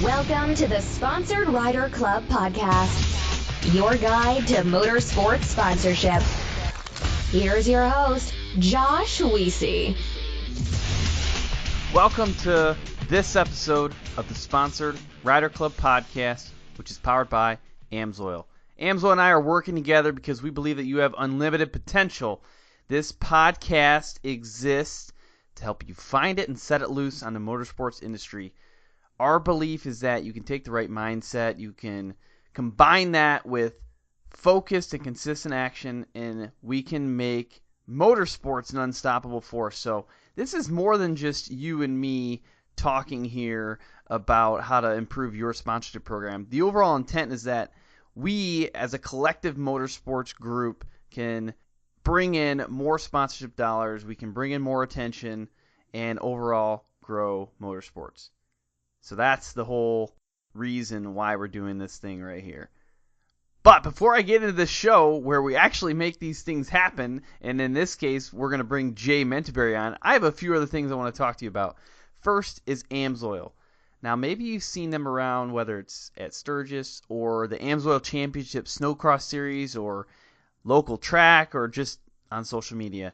Welcome to the Sponsored Rider Club podcast, your guide to motorsports sponsorship. Here's your host, Josh Weesey. Welcome to this episode of the Sponsored Rider Club podcast, which is powered by AMSOIL. AMSOIL and I are working together because we believe that you have unlimited potential. This podcast exists to help you find it and set it loose on the motorsports industry. Our belief is that you can take the right mindset, you can combine that with focused and consistent action, and we can make motorsports an unstoppable force. So this is more than just you and me talking here about how to improve your sponsorship program. The overall intent is that we, as a collective motorsports group, can bring in more sponsorship dollars, we can bring in more attention, and overall grow motorsports. So that's the whole reason why we're doing this thing right here. But before I get into the show where we actually make these things happen, and in this case we're going to bring Jay Mentaberry on, I have a few other things I want to talk to you about. First is AMSOIL. Now maybe you've seen them around, whether it's at Sturgis or the AMSOIL Championship Snowcross Series or local track or just on social media.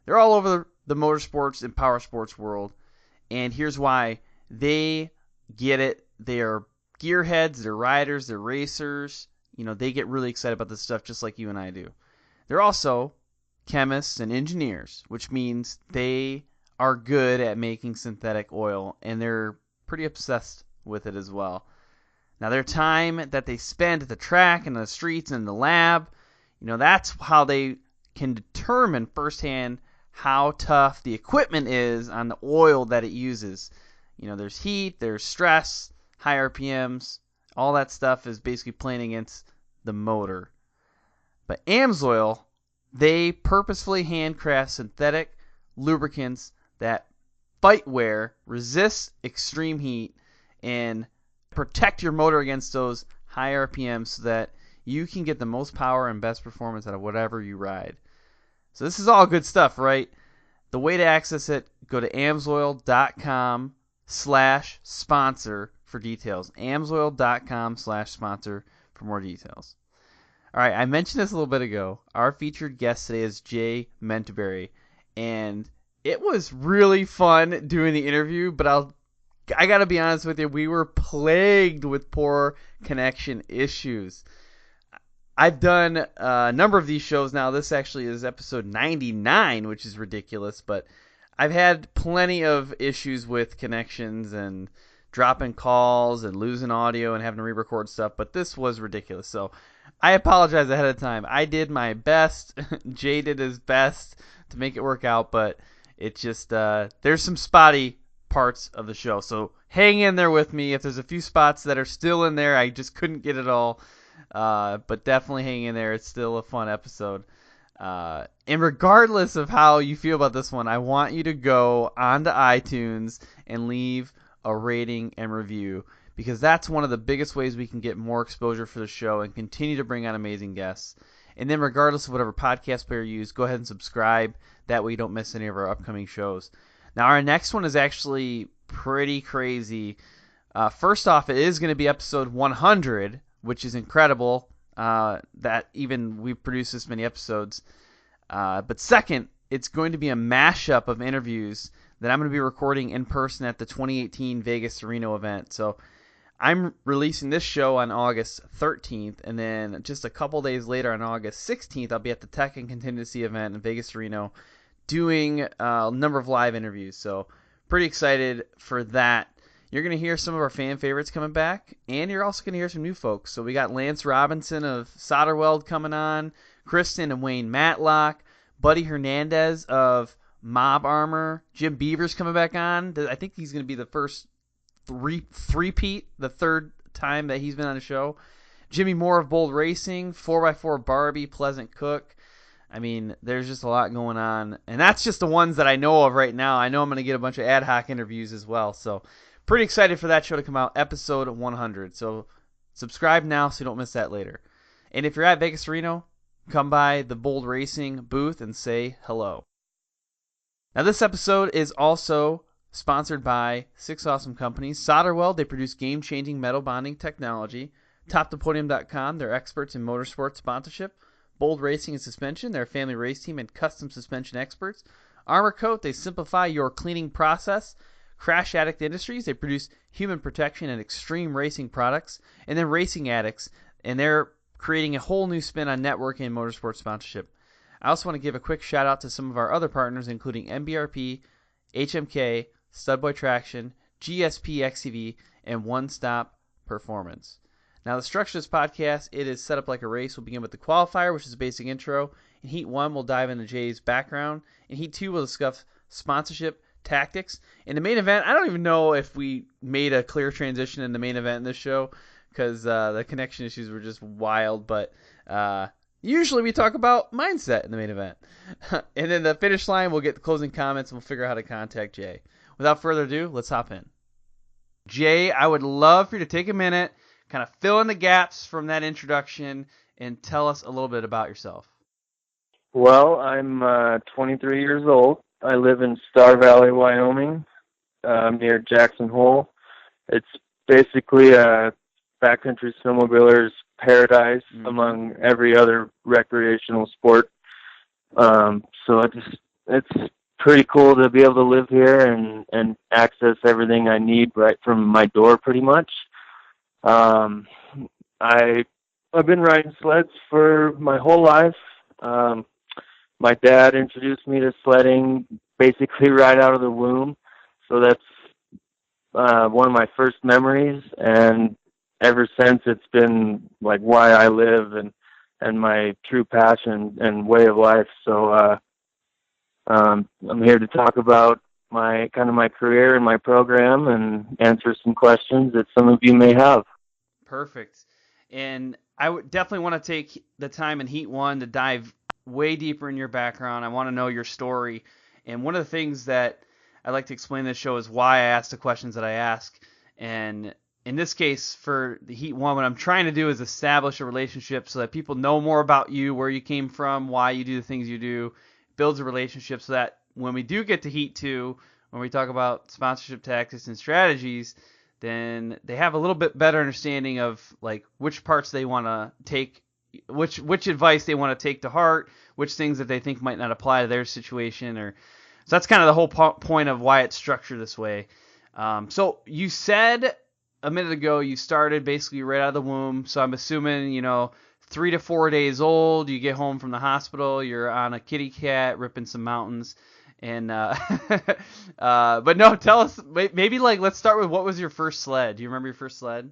They're all over the motorsports and power sports world, and here's why. They get it. They are gearheads, they're riders, they're racers. You know, they get really excited about this stuff just like you and I do. They're also chemists and engineers, which means they are good at making synthetic oil, and they're pretty obsessed with it as well. Now, their time that they spend at the track and the streets and the lab, you know, that's how they can determine firsthand how tough the equipment is on the oil that it uses. You know, there's heat, there's stress, high RPMs. All that stuff is basically playing against the motor. But AMSOIL, they purposefully handcraft synthetic lubricants that fight wear, resist extreme heat, and protect your motor against those high RPMs so that you can get the most power and best performance out of whatever you ride. So this is all good stuff, right? The way to access it, go to amsoil.com/sponsor for details. amsoil.com/sponsor for more details. All right, I mentioned this a little bit ago. Our featured guest today is Jay Mentaberry, and it was really fun doing the interview, but I got to be honest with you, we were plagued with poor connection issues. I've done a number of these shows now. This actually is episode 99, which is ridiculous, but I've had plenty of issues with connections and dropping calls and losing audio and having to re-record stuff, but this was ridiculous. So I apologize ahead of time. I did my best. Jay did his best to make it work out, but it just there's some spotty parts of the show. So hang in there with me. If there's a few spots that are still in there, I just couldn't get it all. But definitely hang in there. It's still a fun episode. And regardless of how you feel about this one, I want you to go onto iTunes and leave a rating and review, because that's one of the biggest ways we can get more exposure for the show and continue to bring on amazing guests. And then regardless of whatever podcast player you use, go ahead and subscribe. That way you don't miss any of our upcoming shows. Now, our next one is actually pretty crazy. First off, it is going to be episode 100, which is incredible that even we've produced this many episodes. But second, it's going to be a mashup of interviews that I'm going to be recording in person at the 2018 Vegas to Reno event. So I'm releasing this show on August 13th, and then just a couple days later on August 16th, I'll be at the Tech and Contingency event in Vegas to Reno doing a number of live interviews. So pretty excited for that. You're going to hear some of our fan favorites coming back, and you're also going to hear some new folks. So we got Lance Robinson of SolderWeld coming on, Kristen and Wayne Matlock, Buddy Hernandez of Mob Armor, Jim Beaver's coming back on. I think he's going to be the first three-peat, the third time that he's been on the show. Jimmy Moore of Bold Racing, 4x4 Barbie, Pleasant Cook. I mean, there's just a lot going on, and that's just the ones that I know of right now. I know I'm going to get a bunch of ad hoc interviews as well, so pretty excited for that show to come out, episode 100. So subscribe now so you don't miss that later. And if you're at Vegas Reno, come by the Bold Racing booth and say hello. Now this episode is also sponsored by 6 awesome companies. SolderWeld, they produce game-changing metal bonding technology. TopThePodium.com, they're experts in motorsports sponsorship. Bold Racing and Suspension, they're a family race team and custom suspension experts. Armor Coat, they simplify your cleaning process. Crash Addict Industries, they produce human protection and extreme racing products. And then Racing Addicts, and they're creating a whole new spin on networking and motorsports sponsorship. I also want to give a quick shout out to some of our other partners, including MBRP, HMK, Studboy Traction, GSP XCV, and One Stop Performance. Now, the structure of this podcast, it is set up like a race. We'll begin with the qualifier, which is a basic intro. In Heat 1, we'll dive into Jay's background. In Heat 2, we'll discuss sponsorship tactics. In the main event, I don't even know if we made a clear transition in the main event in this show because the connection issues were just wild. But usually we talk about mindset in the main event. And then the finish line, we'll get the closing comments and we'll figure out how to contact Jay. Without further ado, let's hop in. Jay, I would love for you to take a minute, kind of fill in the gaps from that introduction, and tell us a little bit about yourself. Well, I'm 23 years old. I live in Star Valley, Wyoming, near Jackson Hole. It's basically a backcountry snowmobiler's paradise among every other recreational sport. So it's pretty cool to be able to live here and access everything I need right from my door pretty much. I've been riding sleds for my whole life. My dad introduced me to sledding basically right out of the womb. So that's one of my first memories. And ever since, it's been like why I live and my true passion and way of life. So I'm here to talk about my career and my program and answer some questions that some of you may have. Perfect. And I would definitely want to take the time in Heat 1 to dive way deeper in your background. I want to know your story. And one of the things that I like to explain in this show is why I ask the questions that I ask. And in this case, for the Heat 1, what I'm trying to do is establish a relationship so that people know more about you, where you came from, why you do the things you do, builds a relationship so that when we do get to Heat 2, when we talk about sponsorship tactics and strategies, then they have a little bit better understanding of like which parts they want to take, which advice they want to take to heart, which things that they think might not apply to their situation. Or so that's kind of the whole point of why it's structured this way. So you said a minute ago you started basically right out of the womb. So I'm assuming 3 to 4 days old. You get home from the hospital. You're on a kitty cat ripping some mountains. And but no, tell us maybe let's start with what was your first sled? Do you remember your first sled?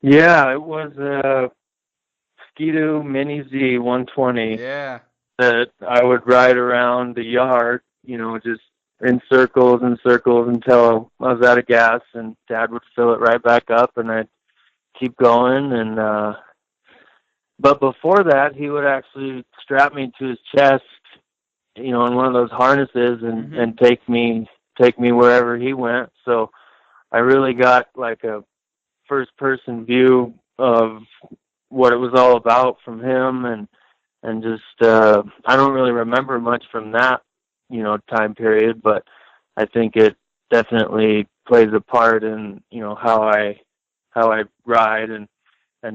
Yeah, it was a Ski-Doo Mini Z 120. Yeah. That I would ride around the yard, just in circles and circles until I was out of gas, and Dad would fill it right back up, and I'd keep going. And but before that, he would actually strap me to his chest, in one of those harnesses and take me wherever he went. So I really got like a first person view of what it was all about from him, and just I don't really remember much from that, time period, but I think it definitely plays a part in, how I ride and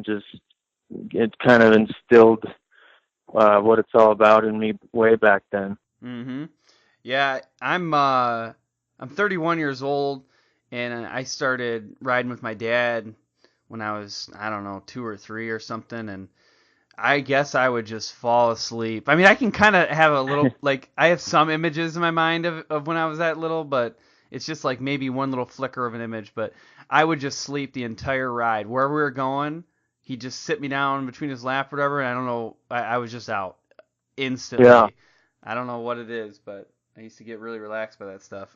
just it kind of instilled what it's all about in me way back then. Yeah, I'm 31 years old, and I started riding with my dad when I was, I don't know, 2 or 3 or something, and I guess I would just fall asleep. I mean, I can kind of have a little, I have some images in my mind of when I was that little, but it's just like maybe one little flicker of an image, but I would just sleep the entire ride. Wherever we were going, he'd just sit me down between his lap or whatever, and I don't know, I was just out instantly. Yeah. I don't know what it is, but I used to get really relaxed by that stuff.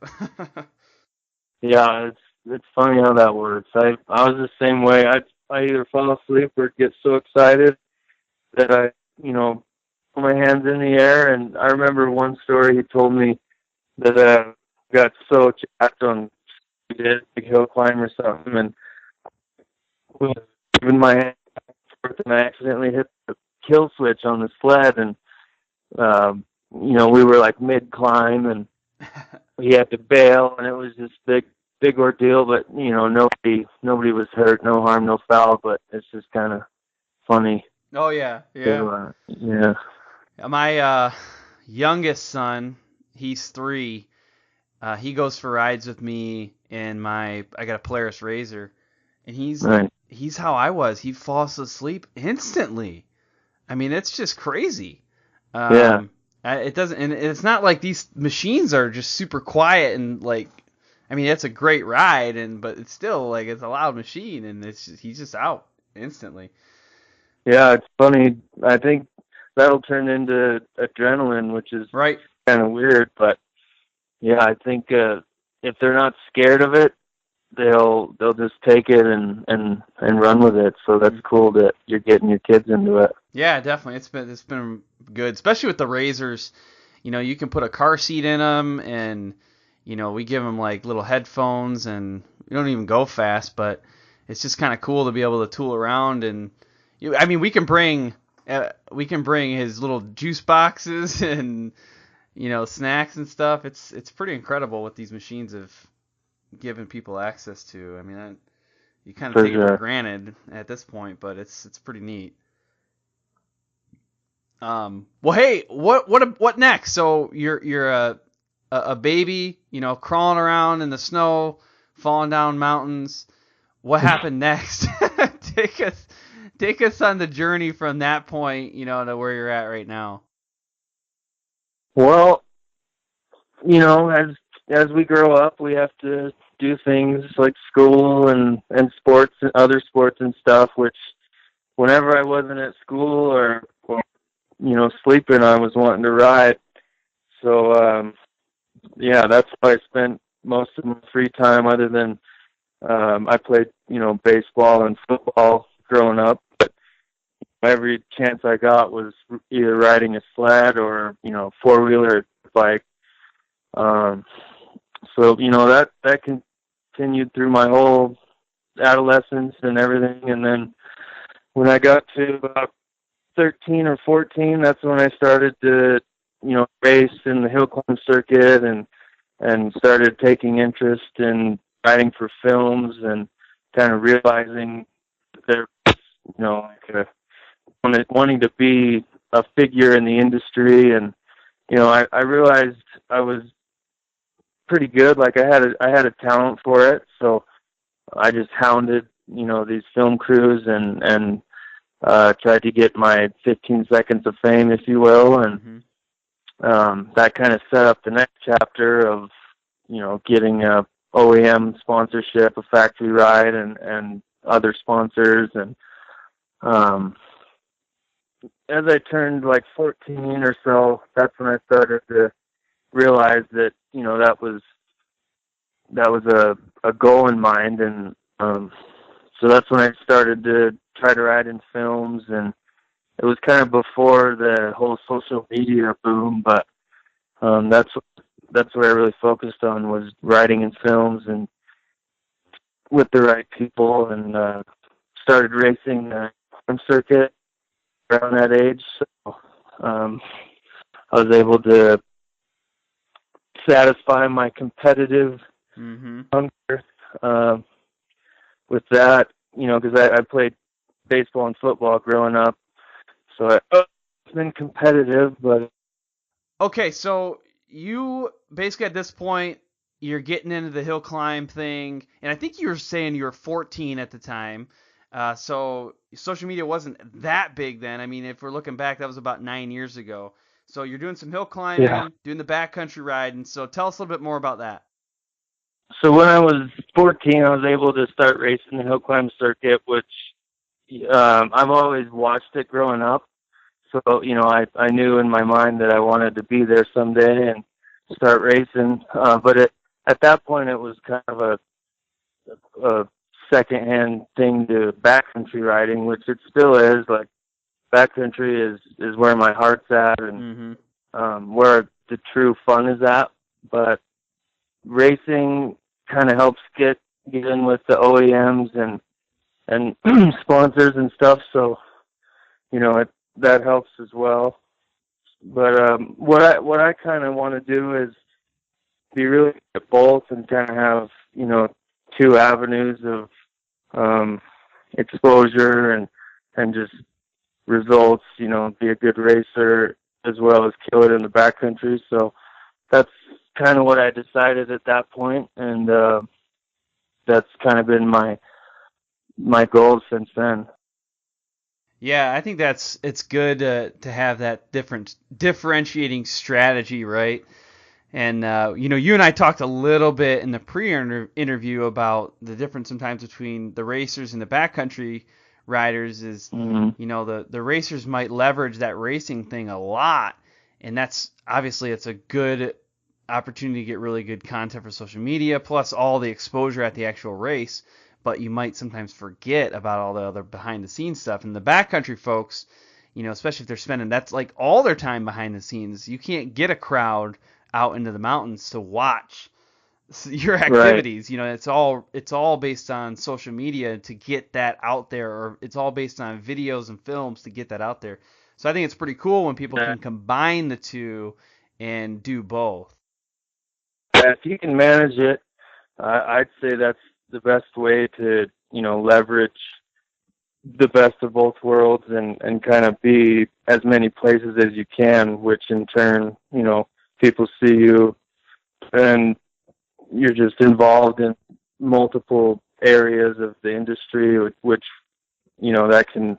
Yeah, it's funny how that works. I was the same way. I either fall asleep or get so excited that I, put my hands in the air. And I remember one story he told me that I got so jacked on a big hill climb or something, and was moving my hand back and forth, and I accidentally hit the kill switch on the sled, and we were like mid climb, and he had to bail, and it was this big ordeal. But nobody was hurt, no harm, no foul. But it's just kind of funny. Oh yeah, yeah. Yeah. My youngest son, he's 3. He goes for rides with me, and I got a Polaris Razor, and he's how I was. He falls asleep instantly. I mean, it's just crazy. Yeah. It doesn't, and it's not like these machines are just super quiet and like. I mean, it's a great ride, but it's still like it's a loud machine, and he's just out instantly. Yeah, it's funny. I think that'll turn into adrenaline, which is right. Kind of weird, but yeah, I think if they're not scared of it, they'll just take it and run with it. So that's cool that you're getting your kids into it. Yeah, definitely. It's been good, especially with the Razors. You can put a car seat in them, and we give them like little headphones, and we don't even go fast, but it's just kind of cool to be able to tool around. And we can bring his little juice boxes and snacks and stuff. It's pretty incredible what these machines have given people access to. I mean, you kind of take it for granted at this point, but it's pretty neat. Well, hey, what next? So you're a baby, crawling around in the snow, falling down mountains. What happened next? Take us on the journey from that point, to where you're at right now. Well, as we grow up, we have to do things like school and sports and other sports and stuff, which whenever I wasn't at school or sleeping, I was wanting to ride. So, yeah, that's how I spent most of my free time, other than I played, baseball and football growing up. But every chance I got was either riding a sled or, four-wheeler bike. So, that continued through my whole adolescence and everything. And then when I got to about 13 or 14, that's when I started to, race in the hill climb circuit and started taking interest in writing for films and kind of realizing that there was, wanting to be a figure in the industry. And, I realized I was pretty good. Like I had a talent for it. So I just hounded, these film crews and tried to get my 15 seconds of fame, if you will. And that kind of set up the next chapter of, getting a OEM sponsorship, a factory ride, and other sponsors. And as I turned like 14 or so, that's when I started to realize that, that was a goal in mind. And so that's when I started to try to ride in films, and it was kind of before the whole social media boom, but that's what I really focused on, was riding in films and with the right people, and started racing the circuit around that age. So I was able to satisfy my competitive hunger with that, because I played baseball and football growing up, so I've been competitive. But okay, so you basically at this point, you're getting into the hill climb thing, and I think you were saying you were 14 at the time, so social media wasn't that big then. I mean, if we're looking back, that was about 9 years ago. So you're doing some hill climbing, doing the backcountry riding. So tell us a little bit more about that. So when I was 14, I was able to start racing the hill climb circuit, which I've always watched it growing up. So, I knew in my mind that I wanted to be there someday and start racing. But at that point, it was kind of a secondhand thing to backcountry riding, which it still is. Like, backcountry is where my heart's at, and where the true fun is at. But racing kind of helps get in with the OEMs and sponsors and stuff. So, that helps as well. But what I kind of want to do is be really good at both and kind of have, you know, two avenues of exposure and just results, you know, be a good racer as well as kill it in the backcountry. So that's kind of what I decided at that point, and that's kind of been my goal since then. Yeah, I think it's good to have that differentiating strategy, right? And you know, you and I talked a little bit in the pre-interview about the difference sometimes between the racers and the backcountry riders. Is you know, the racers might leverage that racing thing a lot, and that's obviously it's a good opportunity to get really good content for social media, plus all the exposure at the actual race. But you might sometimes forget about all the other behind the scenes stuff. And the backcountry folks, you know, especially if they're spending that's like all their time behind the scenes. You can't get a crowd out into the mountains to watch your activities. Right. You know, it's all based on social media to get that out there, or it's all based on videos and films to get that out there. So I think it's pretty cool when people can combine the two and do both. Yeah, if you can manage it, I'd say that's the best way to, you know, leverage the best of both worlds and kind of be as many places as you can, which in turn, you know, people see you and you're just involved in multiple areas of the industry, which, you know, that can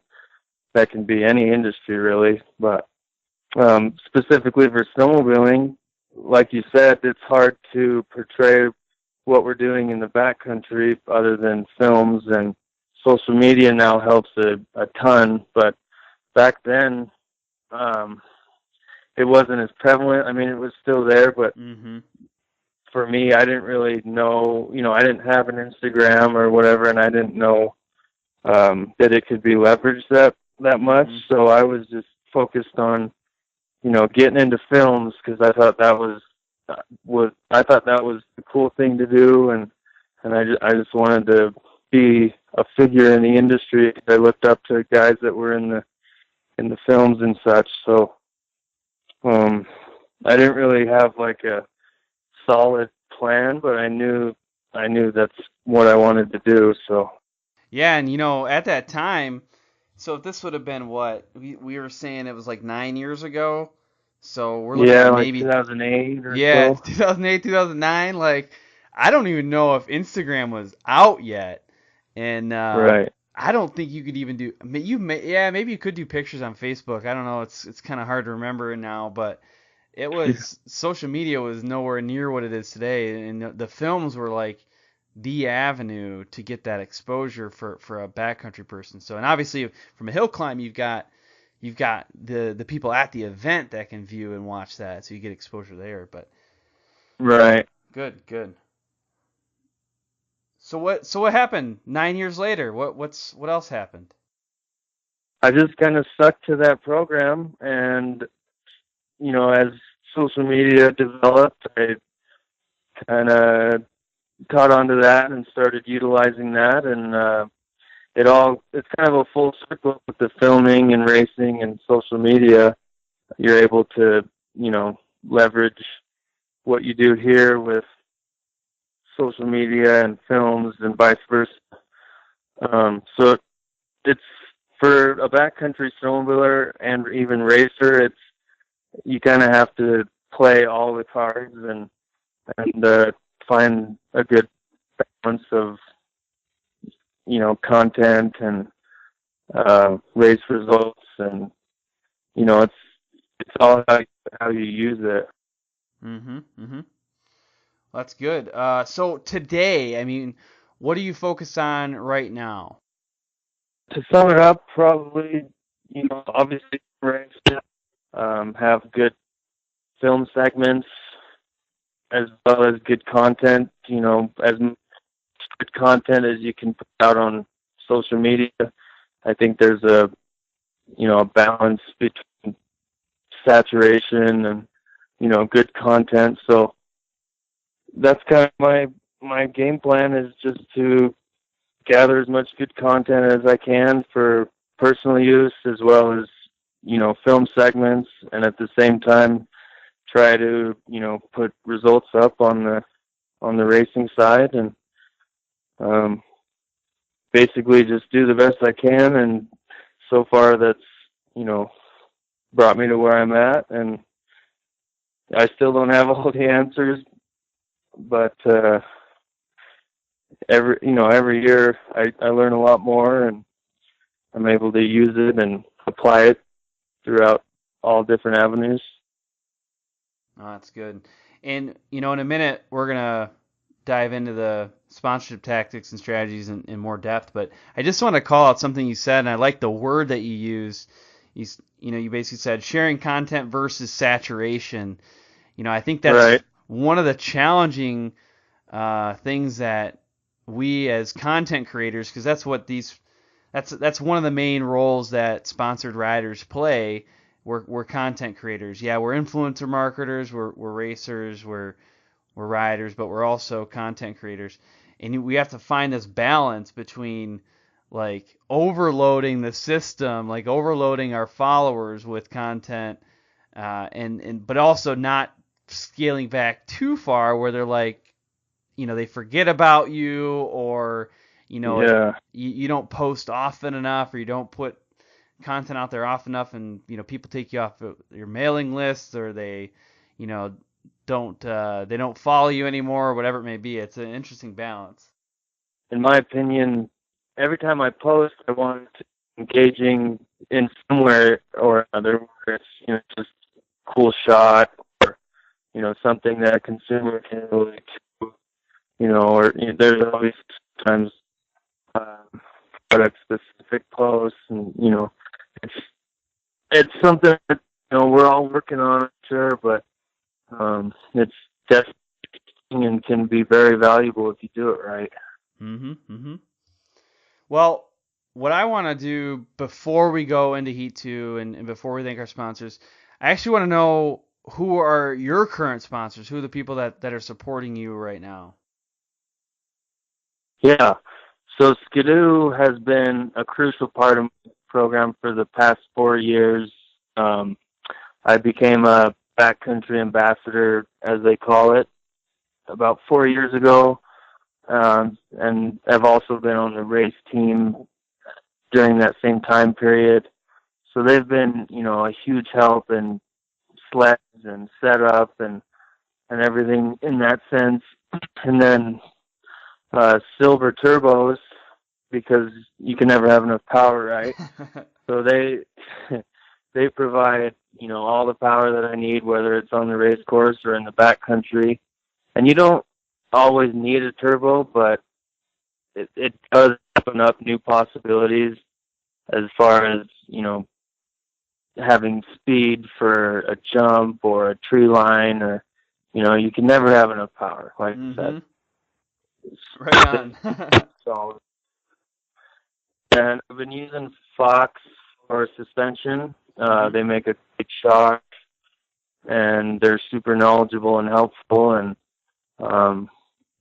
be any industry really. But specifically for snowmobiling, like you said, it's hard to portray what we're doing in the backcountry other than films, and social media now helps a ton. But back then, it wasn't as prevalent. I mean, it was still there, but for me, I didn't really know, you know, I didn't have an Instagram or whatever, and I didn't know that it could be leveraged that much. So I was just focused on, you know, getting into films because I thought that was the cool thing to do, and I just wanted to be a figure in the industry. I looked up to guys that were in the films and such. So I didn't really have like a solid plan, but I knew that's what I wanted to do. So yeah, and you know, at that time, so this would have been what we were saying, it was like 9 years ago. So we're looking at maybe like 2008 or so. 2008, 2009. Like, I don't even know if Instagram was out yet, and right. I don't think you could even do. Maybe you could do pictures on Facebook. I don't know. It's kind of hard to remember now, but it was social media was nowhere near what it is today, and the films were like the avenue to get that exposure for a backcountry person. So, and obviously from a hill climb, you've got the people at the event that can view and watch that, so you get exposure there. But right, good. So what happened 9 years later? What else happened? I just kind of stuck to that program, and you know, as social media developed, I kind of caught onto that and started utilizing that, and it's kind of a full circle with the filming and racing and social media. You're able to, you know, leverage what you do here with social media and films and vice versa. So it's for a backcountry snowmobiler and even racer, you kind of have to play all the cards and find a good balance of, you know, content and race results, and you know, it's all how you use it. That's good. So today, I mean, what are you focused on right now? To sum it up, probably, you know, obviously race, have good film segments as well as good content. You know, as much good content as you can put out on social media. I think there's a balance between saturation and, you know, good content. So that's kind of my game plan, is just to gather as much good content as I can for personal use, as well as, you know, film segments, and at the same time try to, put results up on the racing side, and basically just do the best I can. And so far that's, brought me to where I'm at, and I still don't have all the answers, but every year I learn a lot more, and I'm able to use it and apply it throughout all different avenues. Oh, that's good. And, in a minute, we're going to dive into the sponsorship tactics and strategies in more depth, but I just want to call out something you said, and I like the word that you used. You basically said sharing content versus saturation. I think that's right. One of the challenging things that we as content creators, because that's one of the main roles that sponsored riders play. We're content creators. Yeah, we're influencer marketers, we're racers, we're riders, but we're also content creators. And we have to find this balance between like overloading the system, like overloading our followers with content, but also not scaling back too far where they're like, they forget about you, or you don't post often enough, or you don't put content out there often enough, and people take you off of your mailing lists, or they don't follow you anymore, or whatever it may be. It's an interesting balance. In my opinion, every time I post, I want it engaging in some way or another, where it's just a cool shot, or something that a consumer can relate to, or there's always times product specific posts, and it's something that we're all working on, sure, but it's definitely and can be very valuable if you do it right. Well, what I want to do before we go into Heat 2 and before we thank our sponsors, I actually want to know who are your current sponsors, who are the people that are supporting you right now. Yeah, so Skidoo has been a crucial part of the program for the past 4 years. I became a backcountry ambassador, as they call it, about 4 years ago, and I've also been on the race team during that same time period. So they've been, a huge help in sleds and setup and everything in that sense. And then Silver Turbos, because you can never have enough power, right? So they provide, all the power that I need, whether it's on the race course or in the backcountry. And you don't always need a turbo, but it does open up new possibilities as far as, having speed for a jump or a tree line, or, you can never have enough power, like I said. Right on. So, and I've been using Fox for suspension. They make a great shock, and they're super knowledgeable and helpful, and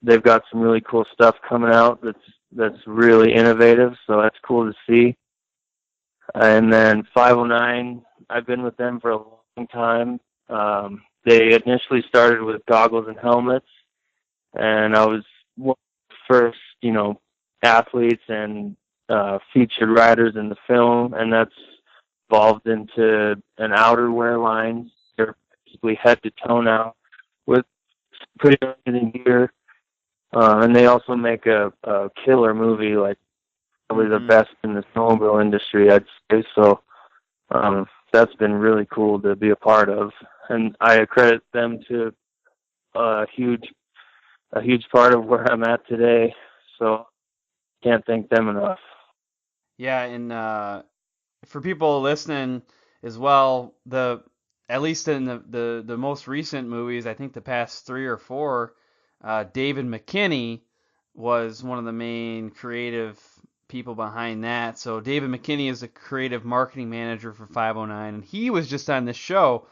they've got some really cool stuff coming out that's really innovative, so that's cool to see. And then 509, I've been with them for a long time. They initially started with goggles and helmets, and I was one of the first, athletes and featured riders in the film, and that's evolved into an outerwear line. They're basically head to toe now with pretty amazing gear. And they also make a killer movie, like probably the best in the snowmobile industry, I'd say. So that's been really cool to be a part of, and I accredit them to a huge part of where I'm at today. So can't thank them enough. Yeah, and for people listening as well, at least in the most recent movies, I think the past 3 or 4. David McKinney was one of the main creative people behind that. So David McKinney is the creative marketing manager for 509, and he was just on this show,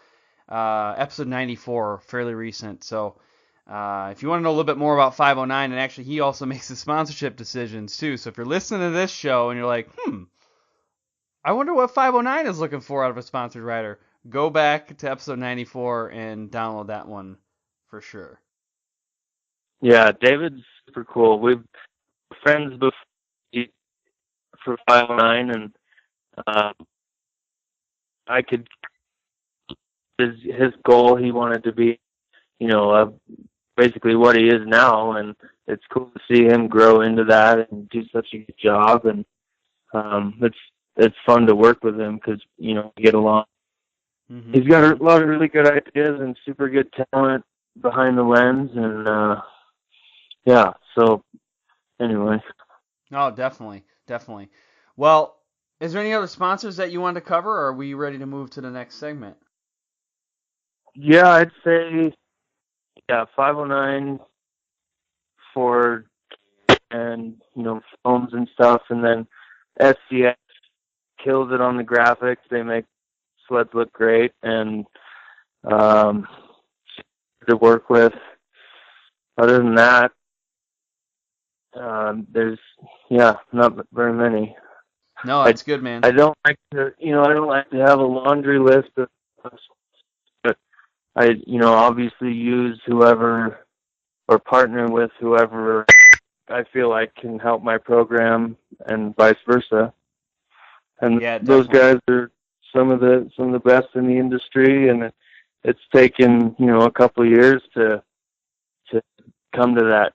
episode 94, fairly recent. So if you want to know a little bit more about 509, and actually he also makes the sponsorship decisions too. So if you're listening to this show and you're like, I wonder what 509 is looking for out of a sponsored rider, go back to episode 94 and download that one for sure. Yeah, David's super cool. We've been friends before for 509, and I could his goal. He wanted to be, basically what he is now, and it's cool to see him grow into that and do such a good job. And it's fun to work with him because we get along. Mm-hmm. He's got a lot of really good ideas and super good talent behind the lens, and yeah. So anyway. Oh, definitely. Well, is there any other sponsors that you want to cover, or are we ready to move to the next segment? Yeah, I'd say 509 for and films and stuff, and then SCX kills it on the graphics. They make sleds look great and to work with. Other than that, there's not very many. No, that's good, man. I don't like to have a laundry list of, but I obviously use whoever or partner with whoever I feel like can help my program, and vice versa. And those guys are some of the best in the industry, and it's taken a couple of years to come to that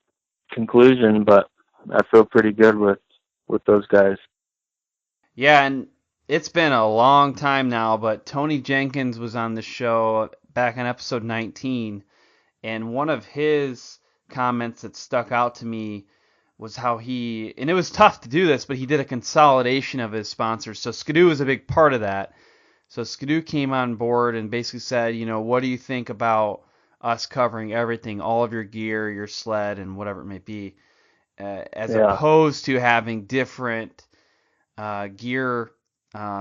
conclusion, but I feel pretty good with those guys. Yeah, and it's been a long time now, but Tony Jenkins was on the show back on episode 19, and one of his comments that stuck out to me was how and it was tough to do this, but he did a consolidation of his sponsors. So Skidoo was a big part of that. So Skidoo came on board and basically said, what do you think about us covering everything, all of your gear, your sled, and whatever it may be, as opposed to having different gear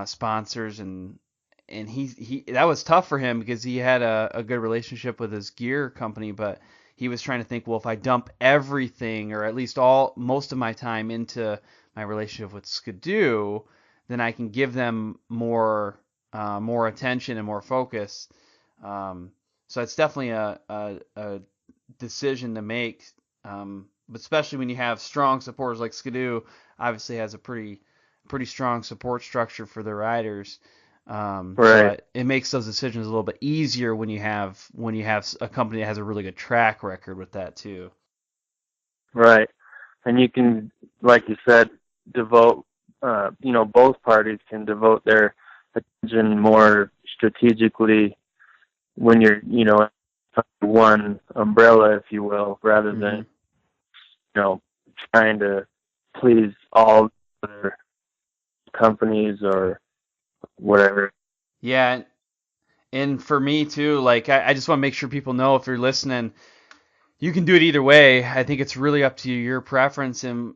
sponsors, and he that was tough for him because he had a good relationship with his gear company, but he was trying to think, well, if I dump everything or at least most of my time into my relationship with Skidoo, then I can give them more attention and more focus. So it's definitely a decision to make, but especially when you have strong supporters like Skidoo, obviously has a pretty strong support structure for their riders. Right. But it makes those decisions a little bit easier when you have a company that has a really good track record with that too. Right. And you can, like you said, devote, both parties can devote their attention more strategically when you're, one umbrella, if you will, rather than, trying to please all other companies or whatever. Yeah, and for me too, like I just want to make sure people know, if you're listening, you can do it either way. I think it's really up to your preference and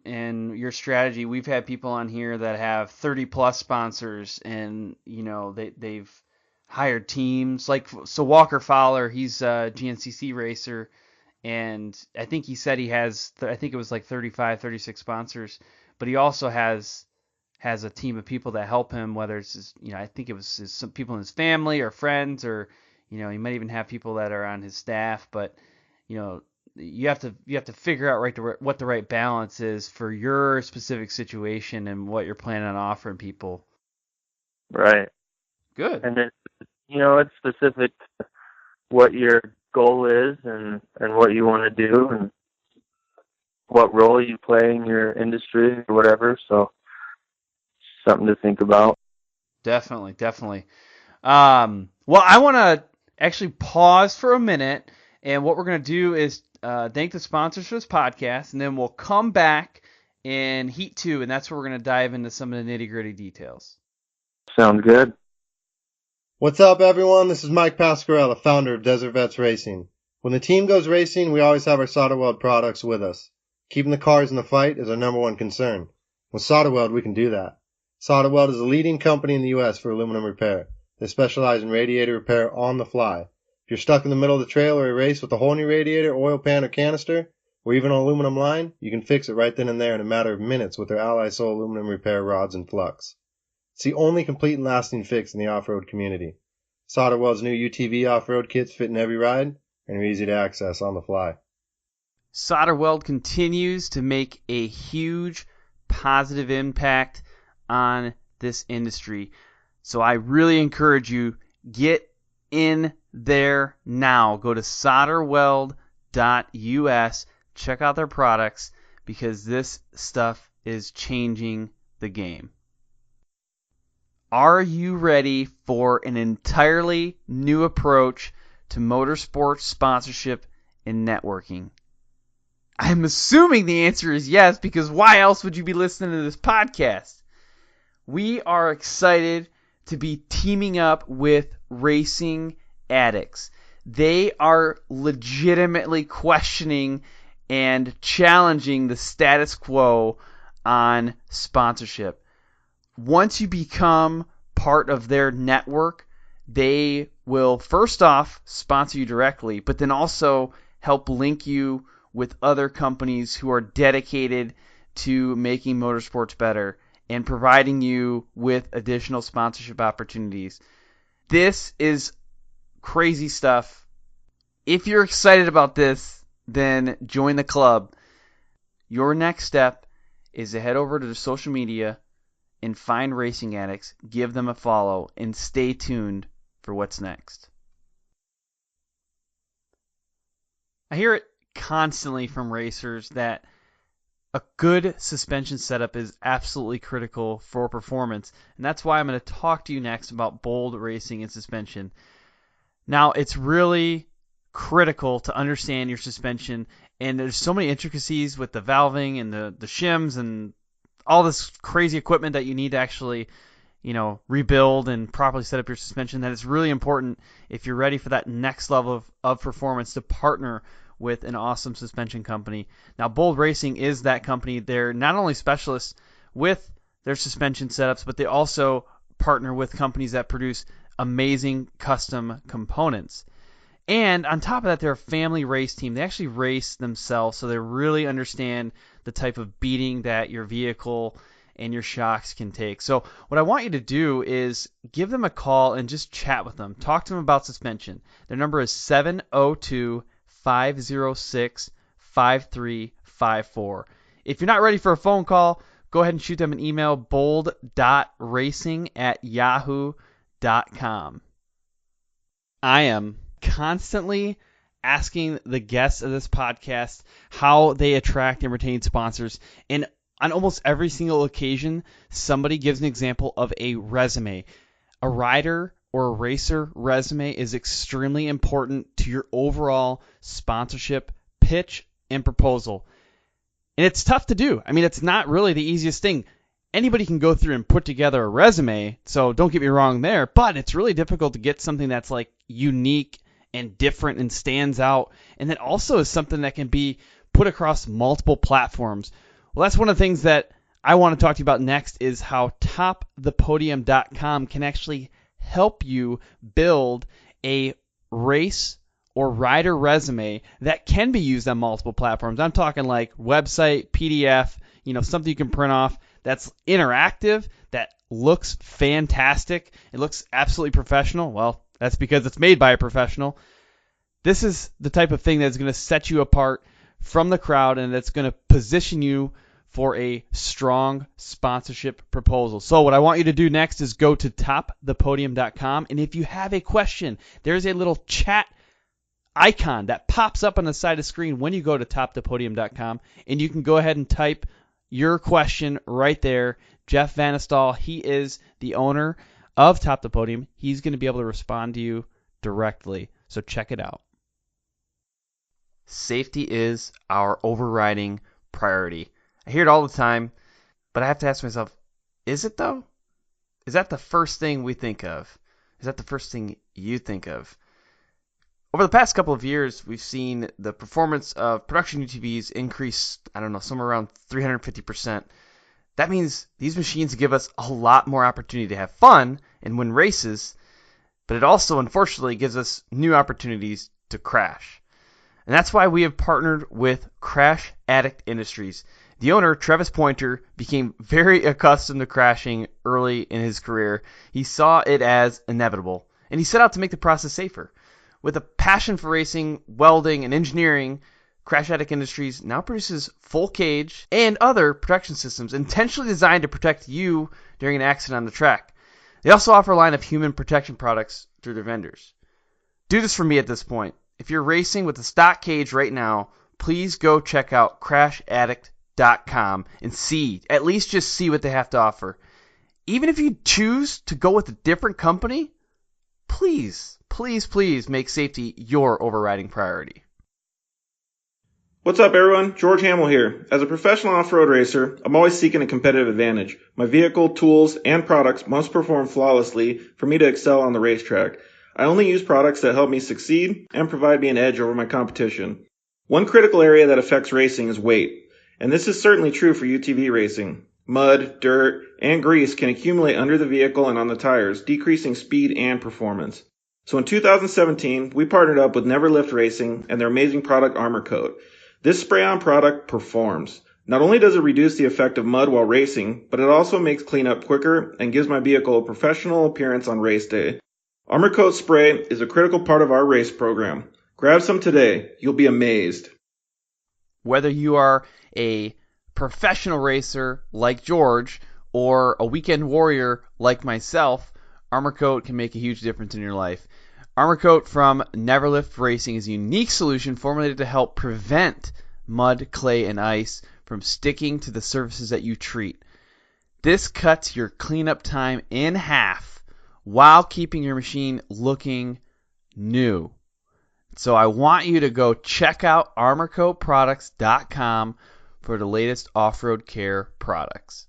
your strategy. We've had people on here that have 30 plus sponsors, and they've hired teams. So Walker Fowler, he's a GNCC racer, and I think he said he has, I think it was like 35, 36 sponsors, but he also has a team of people that help him, whether it's I think it was some people in his family or friends, or he might even have people that are on his staff. But you have to figure out what the right balance is for your specific situation and what you're planning on offering people. Right. Good. And it's specific to what your goal is and what you want to do and what role you play in your industry or whatever. So something to think about. Definitely. Well, I want to actually pause for a minute, and what we're going to do is thank the sponsors for this podcast, and then we'll come back in Heat 2, and that's where we're going to dive into some of the nitty-gritty details. Sounds good. What's up, everyone? This is Mike Pasquarella, founder of Desert Vets Racing. When the team goes racing, we always have our SolderWeld products with us. Keeping the cars in the fight is our number one concern. With SolderWeld, we can do that. SolderWeld is a leading company in the U.S. for aluminum repair. They specialize in radiator repair on the fly. If you're stuck in the middle of the trail or a race with a whole new radiator, oil pan, or canister, or even an aluminum line, you can fix it right then and there in a matter of minutes with their AMSOIL aluminum repair rods and flux. It's the only complete and lasting fix in the off-road community. SolderWeld's new UTV off-road kits fit in every ride and are easy to access on the fly. SolderWeld continues to make a huge positive impact on this industry. So I really encourage you, get in there now. Go to SolderWeld.us, check out their products, because this stuff is changing the game. Are you ready for an entirely new approach to motorsports sponsorship and networking? I'm assuming the answer is yes, because why else would you be listening to this podcast? We are excited to be teaming up with Racing Addix. They are legitimately questioning and challenging the status quo on sponsorship. Once you become part of their network, they will first off sponsor you directly, but then also help link you with other companies who are dedicated to making motorsports better and providing you with additional sponsorship opportunities. This is crazy stuff. If you're excited about this, then join the club. Your next step is to head over to the social media and find Racing Addix, give them a follow, and stay tuned for what's next. I hear it constantly from racers that a good suspension setup is absolutely critical for performance, and that's why I'm going to talk to you next about bold racing and suspension. Now, it's really critical to understand your suspension, and there's so many intricacies with the valving and the shims and all this crazy equipment that you need to actually, rebuild and properly set up your suspension, that it's really important, if you're ready for that next level of performance, to partner with an awesome suspension company. Now, Bold Racing is that company. They're not only specialists with their suspension setups, but they also partner with companies that produce amazing custom components. And on top of that, they're a family race team. They actually race themselves, so they really understand the type of beating that your vehicle and your shocks can take. So what I want you to do is give them a call and just chat with them. Talk to them about suspension. Their number is 702-506-5354. If you're not ready for a phone call, go ahead and shoot them an email, bold.racing@yahoo.com. I am constantly asking the guests of this podcast how they attract and retain sponsors. And on almost every single occasion, somebody gives an example of a resume. A rider or a racer resume is extremely important to your overall sponsorship pitch and proposal. And it's tough to do. I mean, it's not really the easiest thing. Anybody can go through and put together a resume, so don't get me wrong there, but it's really difficult to get something that's like unique and different and stands out, and that also is something that can be put across multiple platforms. Well, that's one of the things that I want to talk to you about next, is how topthepodium.com can actually help you build a race or rider resume that can be used on multiple platforms. I'm talking like website, PDF, something you can print off that's interactive, that looks fantastic. It looks absolutely professional. Well, that's because it's made by a professional. This is the type of thing that's going to set you apart from the crowd, and that's going to position you for a strong sponsorship proposal. So what I want you to do next is go to topthepodium.com, and if you have a question, there's a little chat icon that pops up on the side of the screen when you go to topthepodium.com, and you can go ahead and type your question right there. Jeff Vanestal, he is the owner of Top the Podium. He's going to be able to respond to you directly. So check it out. Safety is our overriding priority. I hear it all the time, but I have to ask myself, is it though? Is that the first thing we think of? Is that the first thing you think of? Over the past couple of years, we've seen the performance of production UTVs increase, somewhere around 350%. That means these machines give us a lot more opportunity to have fun and win races, but it also, unfortunately, gives us new opportunities to crash. And that's why we have partnered with Crash Addict Industries. The owner, Travis Pointer, became very accustomed to crashing early in his career. He saw it as inevitable. and he set out to make the process safer. With a passion for racing, welding, and engineering, Crash Addict Industries now produces full cage and other protection systems intentionally designed to protect you during an accident on the track. They also offer a line of human protection products through their vendors. Do this for me at this point. If you're racing with a stock cage right now, please go check out crashaddict.com and at least just see what they have to offer. Even if you choose to go with a different company, please make safety your overriding priority. What's up, everyone? George Hamill here. As a professional off-road racer, I'm always seeking a competitive advantage. My vehicle, tools, and products must perform flawlessly for me to excel on the racetrack. I only use products that help me succeed and provide me an edge over my competition. One critical area that affects racing is weight, and this is certainly true for UTV racing. Mud, dirt, and grease can accumulate under the vehicle and on the tires, decreasing speed and performance. So in 2017, we partnered up with Never Lift Racing and their amazing product Armor Coat. This spray-on product performs. Not only does it reduce the effect of mud while racing, but it also makes cleanup quicker and gives my vehicle a professional appearance on race day. Armor Coat spray is a critical part of our race program. Grab some today. You'll be amazed. Whether you are a professional racer like George or a weekend warrior like myself, Armor Coat can make a huge difference in your life. Armor Coat from Never Lift Racing is a unique solution formulated to help prevent mud, clay, and ice from sticking to the surfaces that you treat. This cuts your cleanup time in half while keeping your machine looking new. So I want you to go check out armorcoatproducts.com for the latest off-road care products.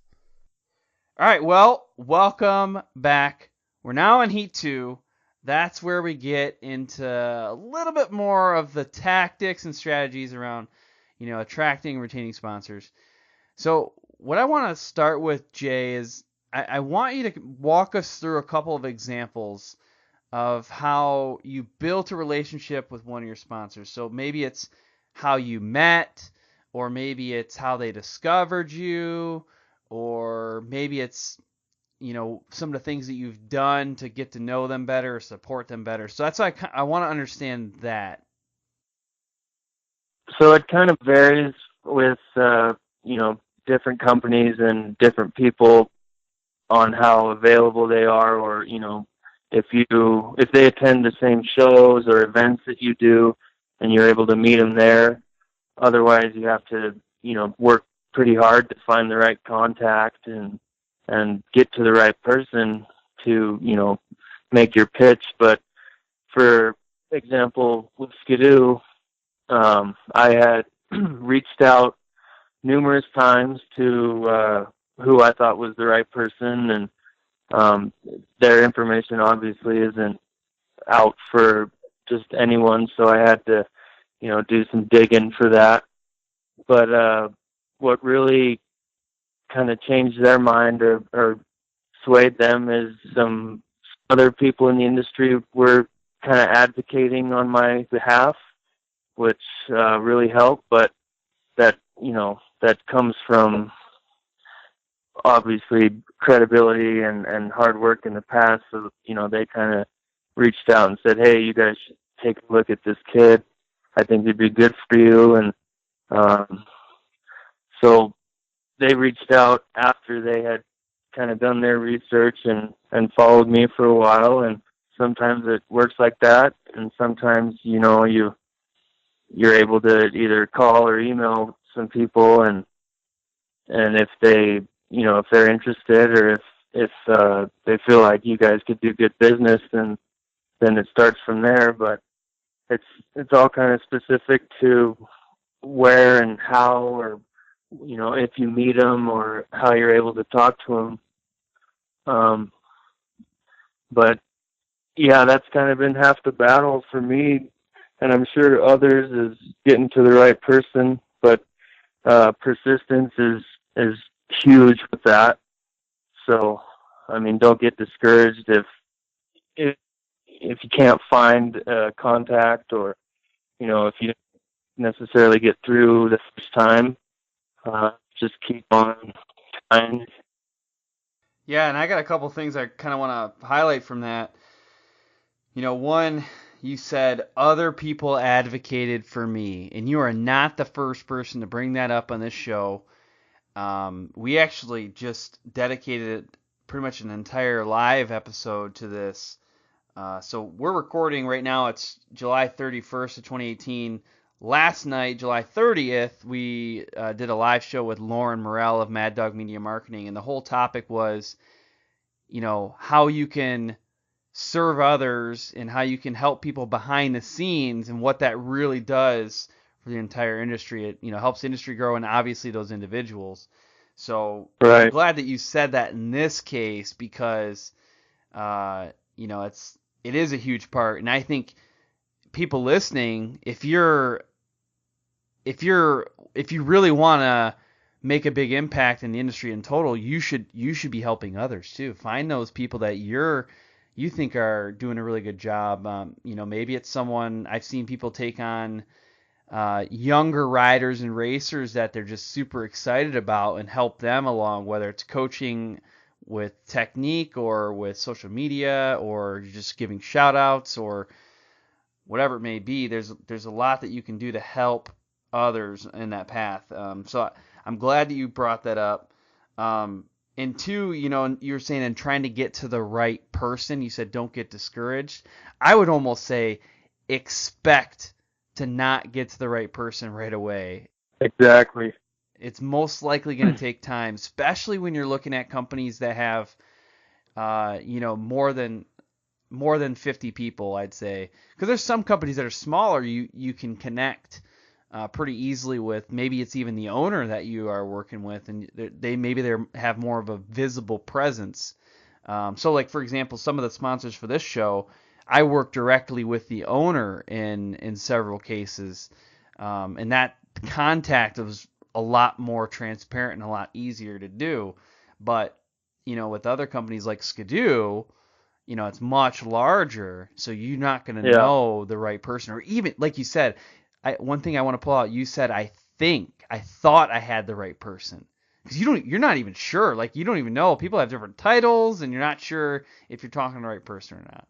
All right, well, welcome back. We're now in Heat 2. That's where we get into a little bit more of the tactics and strategies around, attracting and retaining sponsors. So what I want to start with, Jay, is I want you to walk us through a couple of examples of how you built a relationship with one of your sponsors. So maybe it's how you met, or maybe it's how they discovered you, or maybe it's some of the things that you've done to get to know them better or support them better. So that's why I want to understand that. So it kind of varies with, different companies and different people on how available they are, or, if they attend the same shows or events that you do and you're able to meet them there. Otherwise you have to, work pretty hard to find the right contact and get to the right person to, make your pitch. But for example, with Skidoo, I had reached out numerous times to who I thought was the right person, and their information obviously isn't out for just anyone, so I had to, do some digging for that. But what really kind of changed their mind or swayed them is some other people in the industry were kind of advocating on my behalf, which really helped. But that, that comes from obviously credibility and hard work in the past. So, they kind of reached out and said, hey, you guys should take a look at this kid. I think he'd be good for you. And so they reached out after they had kind of done their research and followed me for a while. And sometimes it works like that. And sometimes, you're able to either call or email some people, and if they, if they're interested, or if they feel like you guys could do good business, then it starts from there. But it's all kind of specific to where and how, or, if you meet them or how you're able to talk to them. But yeah, that's kind of been half the battle for me, and I'm sure others, is getting to the right person. But persistence is huge with that. So, don't get discouraged if you can't find contact, or, if you don't necessarily get through the first time. Just keep on trying. Yeah, and I got a couple things I kind of want to highlight from that. One, you said other people advocated for me, and you are not the first person to bring that up on this show. We actually just dedicated pretty much an entire live episode to this. So we're recording right now. It's July 31st of 2018. Last night, July 30th, we did a live show with Lauren Morell of Mad Dog Media Marketing, and the whole topic was, how you can serve others and how you can help people behind the scenes and what that really does for the entire industry. It helps the industry grow and obviously those individuals. So Right. I'm glad that you said that in this case because it is a huge part, and I think people listening, if you really want to make a big impact in the industry in total, you should be helping others too. Find those people that you think are doing a really good job. Maybe it's someone I've seen people take on younger riders and racers that they're just super excited about and help them along, whether it's coaching with technique or with social media or just giving shout outs or whatever it may be. There's a lot that you can do to help others in that path. So I'm glad that you brought that up. And two, you were saying in trying to get to the right person, you said don't get discouraged. I would almost say expect to not get to the right person right away. Exactly. It's most likely going to take time, especially when you're looking at companies that have, more than 50 people, I'd say. Because there's some companies that are smaller, you can connect pretty easily with. Maybe it's even the owner that you are working with, and they have more of a visible presence. So, like for example, some of the sponsors for this show, I work directly with the owner in several cases, and that contact was a lot more transparent and a lot easier to do. But with other companies like Skidoo, it's much larger, so you're not going to know the right person, or even like you said. One thing I want to pull out, you said, I thought I had the right person. Because you're not even sure. Like, you don't even know. People have different titles, and you're not sure if you're talking to the right person or not.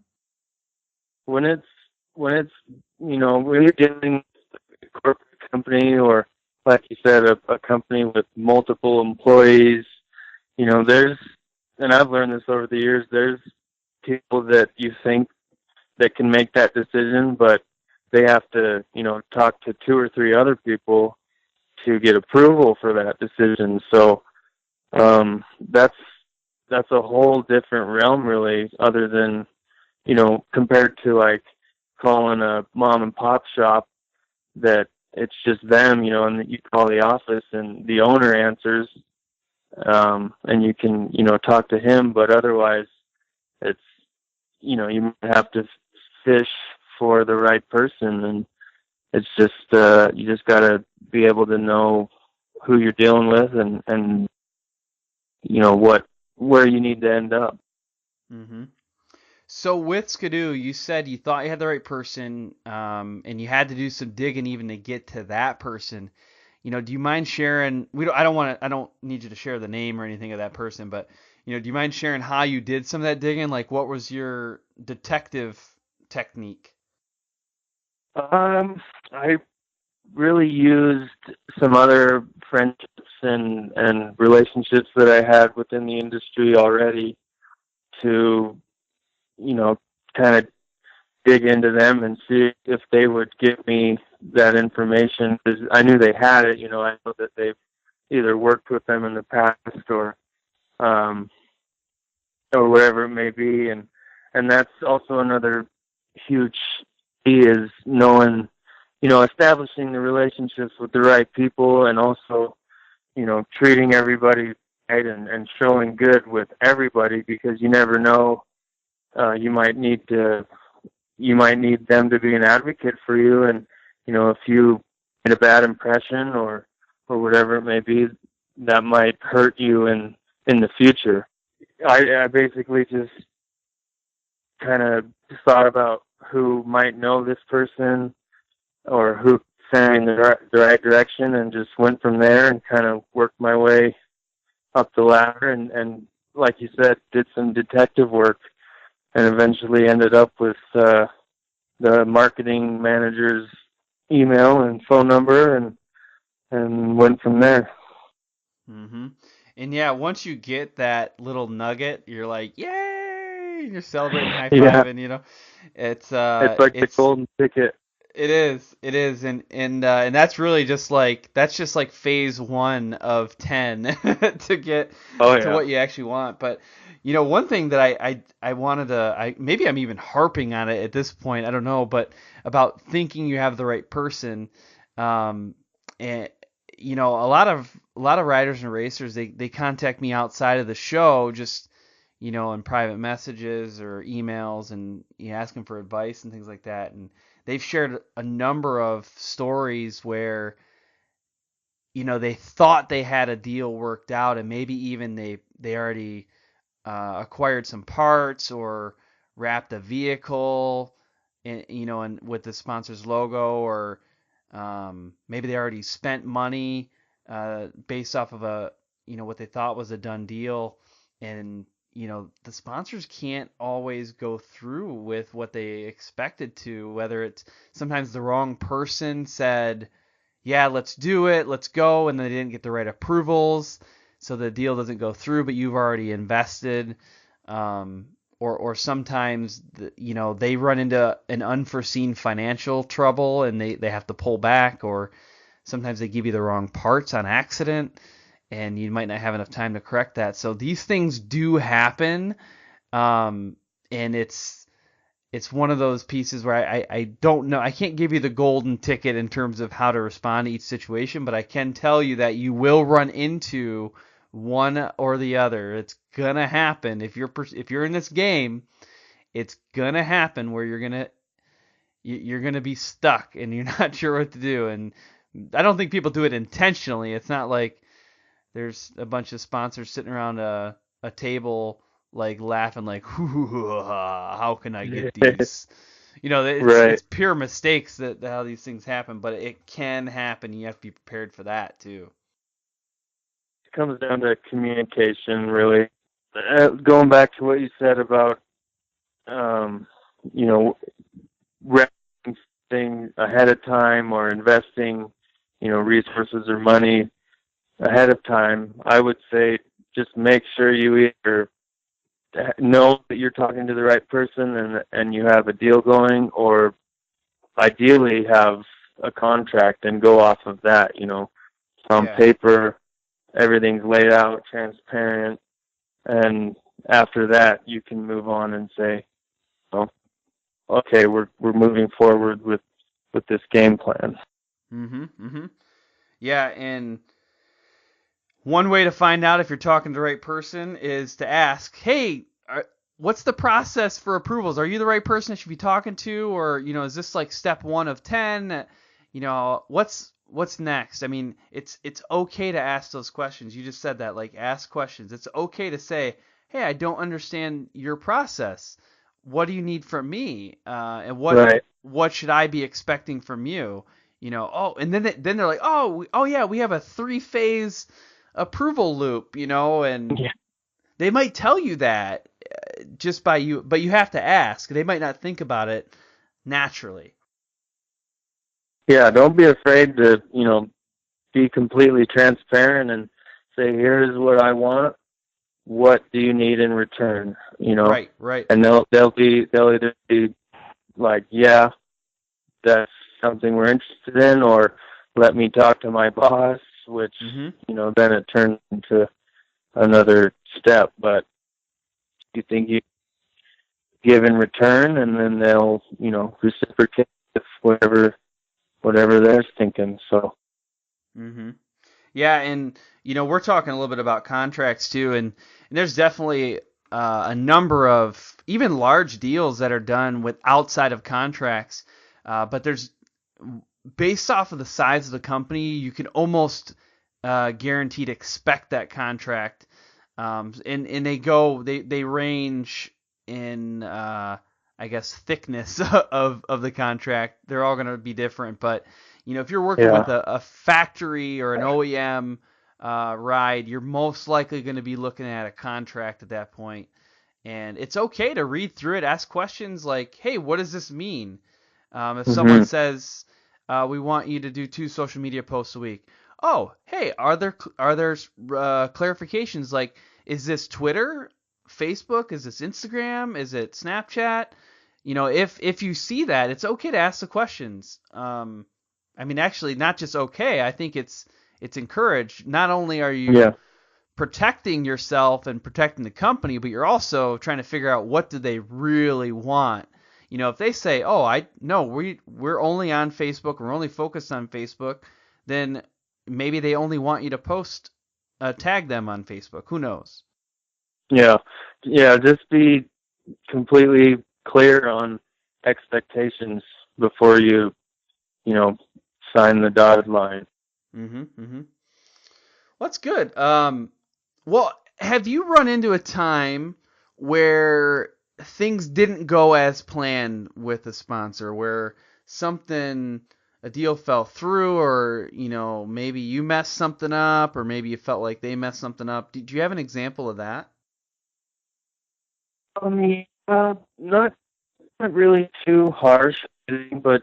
When you're dealing with a corporate company or, like you said, a company with multiple employees, and I've learned this over the years, there's people that you think that can make that decision, but they have to, talk to 2 or 3 other people to get approval for that decision. So that's a whole different realm, really, other than, compared to like calling a mom and pop shop that it's just them, and that you call the office and the owner answers, and you can, talk to him, but otherwise it's, you might have to fish for the right person, and it's just you just got to be able to know who you're dealing with and where you need to end up. Mm-hmm. So with Skidoo, you said you thought you had the right person, and you had to do some digging even to get to that person. Do you mind sharing? I don't need you to share the name or anything of that person, but do you mind sharing how you did some of that digging? Like, what was your detective technique? I really used some other friendships and relationships that I had within the industry already to, kind of dig into them and see if they would give me that information. Because I knew they had it. I know that they've either worked with them in the past or whatever it may be. And that's also another huge key is knowing, establishing the relationships with the right people, and also, treating everybody right and showing good with everybody, because you never know, you might need them to be an advocate for you, and if you get a bad impression or whatever it may be, that might hurt you in the future. I basically just kind of thought about who might know this person or who sent me in the right direction, and just went from there and kind of worked my way up the ladder, and like you said, did some detective work and eventually ended up with the marketing manager's email and phone number, and went from there. Mm-hmm. And yeah, once you get that little nugget, you're like, yay! And you're celebrating, high Yeah, fiving, It's it's like the golden ticket. it is, and that's really just like phase 1 of 10 to get Oh to yeah. what you actually want. But one thing that I wanted to, maybe I'm even harping on it at this point, I don't know, but about thinking you have the right person, and a lot of riders and racers, they contact me outside of the show, just in private messages or emails, and asking for advice and things like that, and they've shared a number of stories where they thought they had a deal worked out, and maybe even they already acquired some parts or wrapped a vehicle and with the sponsor's logo, or maybe they already spent money based off of what they thought was a done deal, and the sponsors can't always go through with what they expected to, whether it's sometimes the wrong person said, yeah, let's do it, let's go, and they didn't get the right approvals, so the deal doesn't go through, but you've already invested. Or sometimes they run into an unforeseen financial trouble and they have to pull back, or sometimes they give you the wrong parts on accident and you might not have enough time to correct that. So these things do happen, and it's one of those pieces where I don't know. I can't give you the golden ticket in terms of how to respond to each situation, but I can tell you that you will run into one or the other. It's gonna happen if you're in this game. It's gonna happen where you're gonna be stuck and you're not sure what to do. And I don't think people do it intentionally. It's not like there's a bunch of sponsors sitting around a table like laughing like, how can I get these? Right. It's pure mistakes that how these things happen, but it can happen. You have to be prepared for that too. It comes down to communication, really. Going back to what you said about, wrapping things ahead of time or investing, resources or money ahead of time, I would say just make sure you either know that you're talking to the right person and you have a deal going, or ideally have a contract and go off of that, on paper, everything's laid out, transparent, and after that you can move on and say, well, okay, we're moving forward with this game plan. Yeah, and one way to find out if you're talking to the right person is to ask, hey, what's the process for approvals? Are you the right person I should be talking to? Or, is this like step 1 of 10? What's next? I mean, it's okay to ask those questions. You just said that, like, ask questions. It's okay to say, hey, I don't understand your process. What do you need from me? And what should I be expecting from you? And then they're like, oh yeah, we have a 3-phase approval loop, and they might tell you that just by you, but you have to ask. They might not think about it naturally. Yeah, don't be afraid to, be completely transparent and say, here's what I want. What do you need in return? Right. And they'll either be like, yeah, that's something we're interested in, or let me talk to my boss, which, then it turns into another step. But you think you give in return, and then they'll, reciprocate with whatever they're thinking. So. Yeah, and we're talking a little bit about contracts too, and there's definitely a number of even large deals that are done with outside of contracts, but there's, based off of the size of the company, you can almost guaranteed expect that contract, and they range in I guess thickness of the contract. They're all going to be different, but if you're working with a factory or an OEM ride, you're most likely going to be looking at a contract at that point. And it's okay to read through it, ask questions like, hey, what does this mean? If Mm-hmm. someone says, we want you to do 2 social media posts a week. Oh, hey, are there clarifications like, is this Twitter, Facebook, is this Instagram, is it Snapchat? If you see that, it's okay to ask the questions. Actually, not just okay. I think it's encouraged. Not only are you protecting yourself and protecting the company, but you're also trying to figure out what do they really want. If they say, "Oh, we're only on Facebook, we're only focused on Facebook," then maybe they only want you to tag them on Facebook. Who knows? Yeah. Just be completely clear on expectations before you sign the dotted line. Mm-hmm. Well, that's good. Well, have you run into a time where things didn't go as planned with a sponsor, where a deal fell through, or maybe you messed something up, or maybe you felt like they messed something up? Do you have an example of that? Not really too harsh, but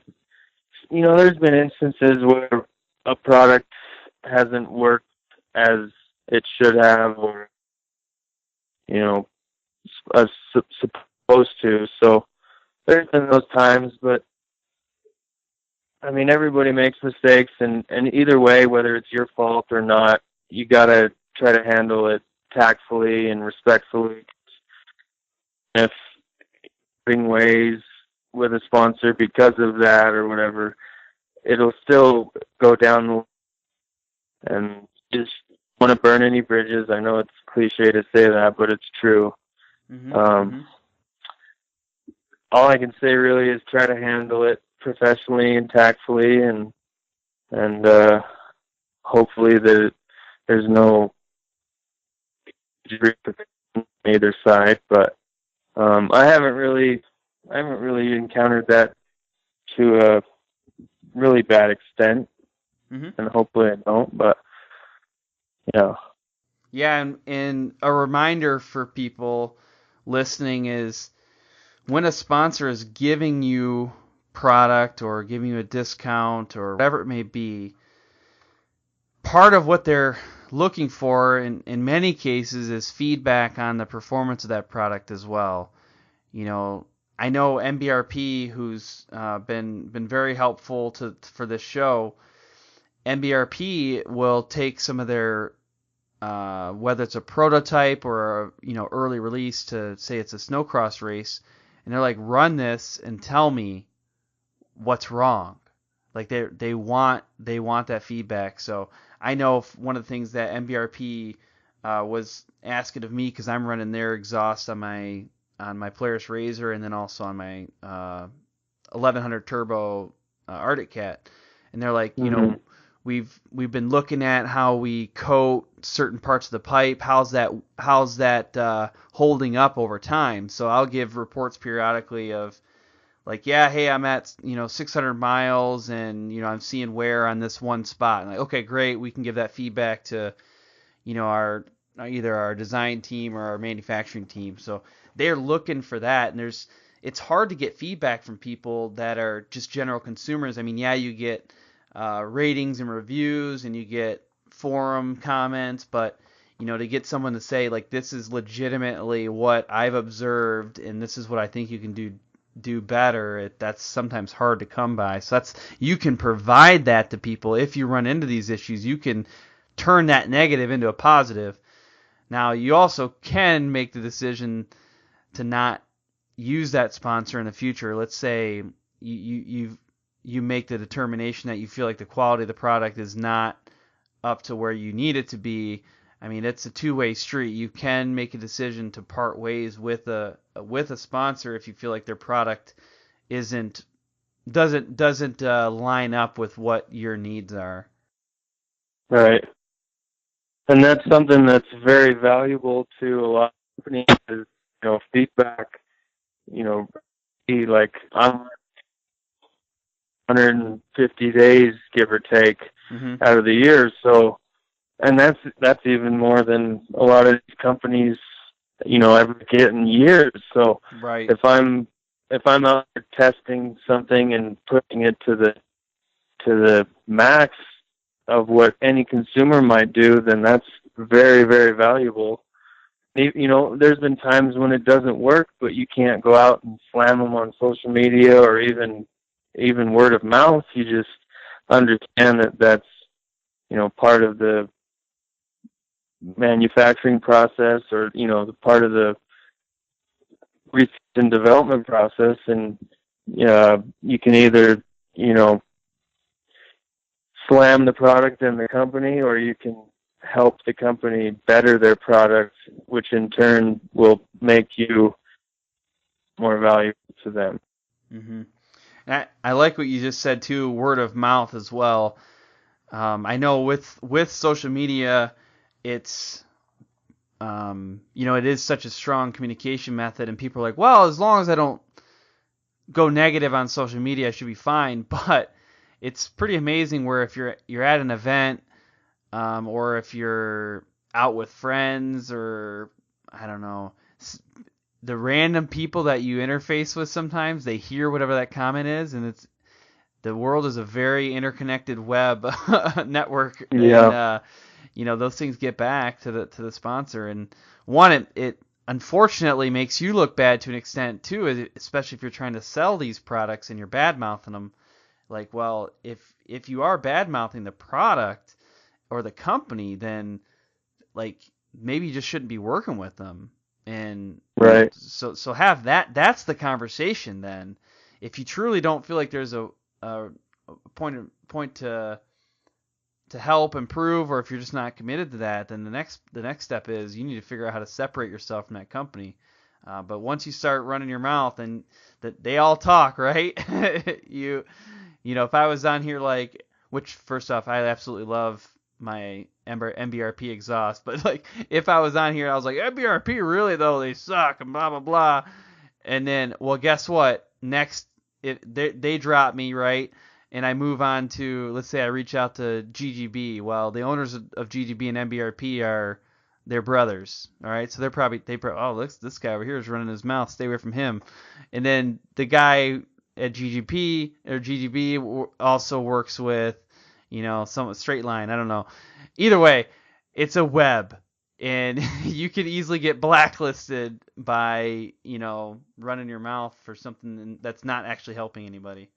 there's been instances where a product hasn't worked as it should have, or as supposed to. So there's been those times, but everybody makes mistakes, and either way, whether it's your fault or not, you gotta try to handle it tactfully and respectfully. If parting ways with a sponsor because of that or whatever, it'll still go down, and just want to burn any bridges. I know it's cliche to say that, but it's true. All I can say really is try to handle it professionally and tactfully, and hopefully that there's no on either side. But I haven't really encountered that to a really bad extent, and hopefully I don't. But yeah. Yeah, and a reminder for people listening is, when a sponsor is giving you product or giving you a discount or whatever it may be, part of what they're looking for in many cases is feedback on the performance of that product as well. I know MBRP, who's been very helpful for this show. MBRP will take some of their whether it's a prototype or early release, to say it's a snowcross race, and they're like, run this and tell me what's wrong. Like they want that feedback. So I know one of the things that MBRP was asking of me, because I'm running their exhaust on my Polaris Razor, and then also on my 1100 Turbo Arctic Cat, and they're like, we've been looking at how we coat certain parts of the pipe. How's that holding up over time? So I'll give reports periodically of like, yeah, hey, I'm at 600 miles, and I'm seeing wear on this one spot. And like, okay, great, we can give that feedback to our either our design team or our manufacturing team. So they're looking for that, and it's hard to get feedback from people that are just general consumers. Yeah, you get ratings and reviews, and you get forum comments, but to get someone to say like, this is legitimately what I've observed, and this is what I think you can do better, that's sometimes hard to come by. So you can provide that to people. If you run into these issues, you can turn that negative into a positive. Now, you also can make the decision to not use that sponsor in the future. Let's say you make the determination that you feel like the quality of the product is not up to where you need it to be. It's a two-way street. You can make a decision to part ways with a sponsor if you feel like their product doesn't line up with what your needs are. Right. And that's something that's very valuable to a lot of companies, is, feedback. Like, I'm 150 days, give or take, out of the year. So, and that's even more than a lot of these companies ever get in years. So Right. if I'm out there testing something and putting it to the max of what any consumer might do, then that's very, very valuable. There's been times when it doesn't work, but you can't go out and slam them on social media or even word of mouth. You just understand that that's, part of the manufacturing process, or, the part of the research and development process. And you can either, slam the product and the company, or you can help the company better their product, which in turn will make you more valuable to them. Mm-hmm. I like what you just said too, word of mouth as well. I know with social media, it's it is such a strong communication method, and people are like, well, as long as I don't go negative on social media, I should be fine. But it's pretty amazing where if you're at an event, or if you're out with friends, or I don't know, the random people that you interface with, sometimes they hear whatever that comment is, and the world is a very interconnected web network, Yeah. and those things get back to the sponsor, and it unfortunately makes you look bad to an extent too, especially if you're trying to sell these products and you're bad mouthing them. Like, well, if you are bad mouthing the product or the company, then like maybe you just shouldn't be working with them. And Right. so have that's the conversation then. If you truly don't feel like there's a point to help improve, or if you're just not committed to that, then the next step is you need to figure out how to separate yourself from that company. But once you start running your mouth, and that they all talk, right? If I was on here, like, which first off, I absolutely love my MBRP exhaust, but like if I was on here, I was like, MBRP really though, they suck and blah blah blah, and then, well, guess what? Next, they drop me, right? And I move on to, let's say I reach out to GGB. Well, the owners of GGB and MBRP are their brothers, all right? So oh, look, this guy over here is running his mouth. Stay away from him. And then the guy at GGP or GGB also works with, some straight line. I don't know. Either way, it's a web, and you could easily get blacklisted by, running your mouth for something that's not actually helping anybody.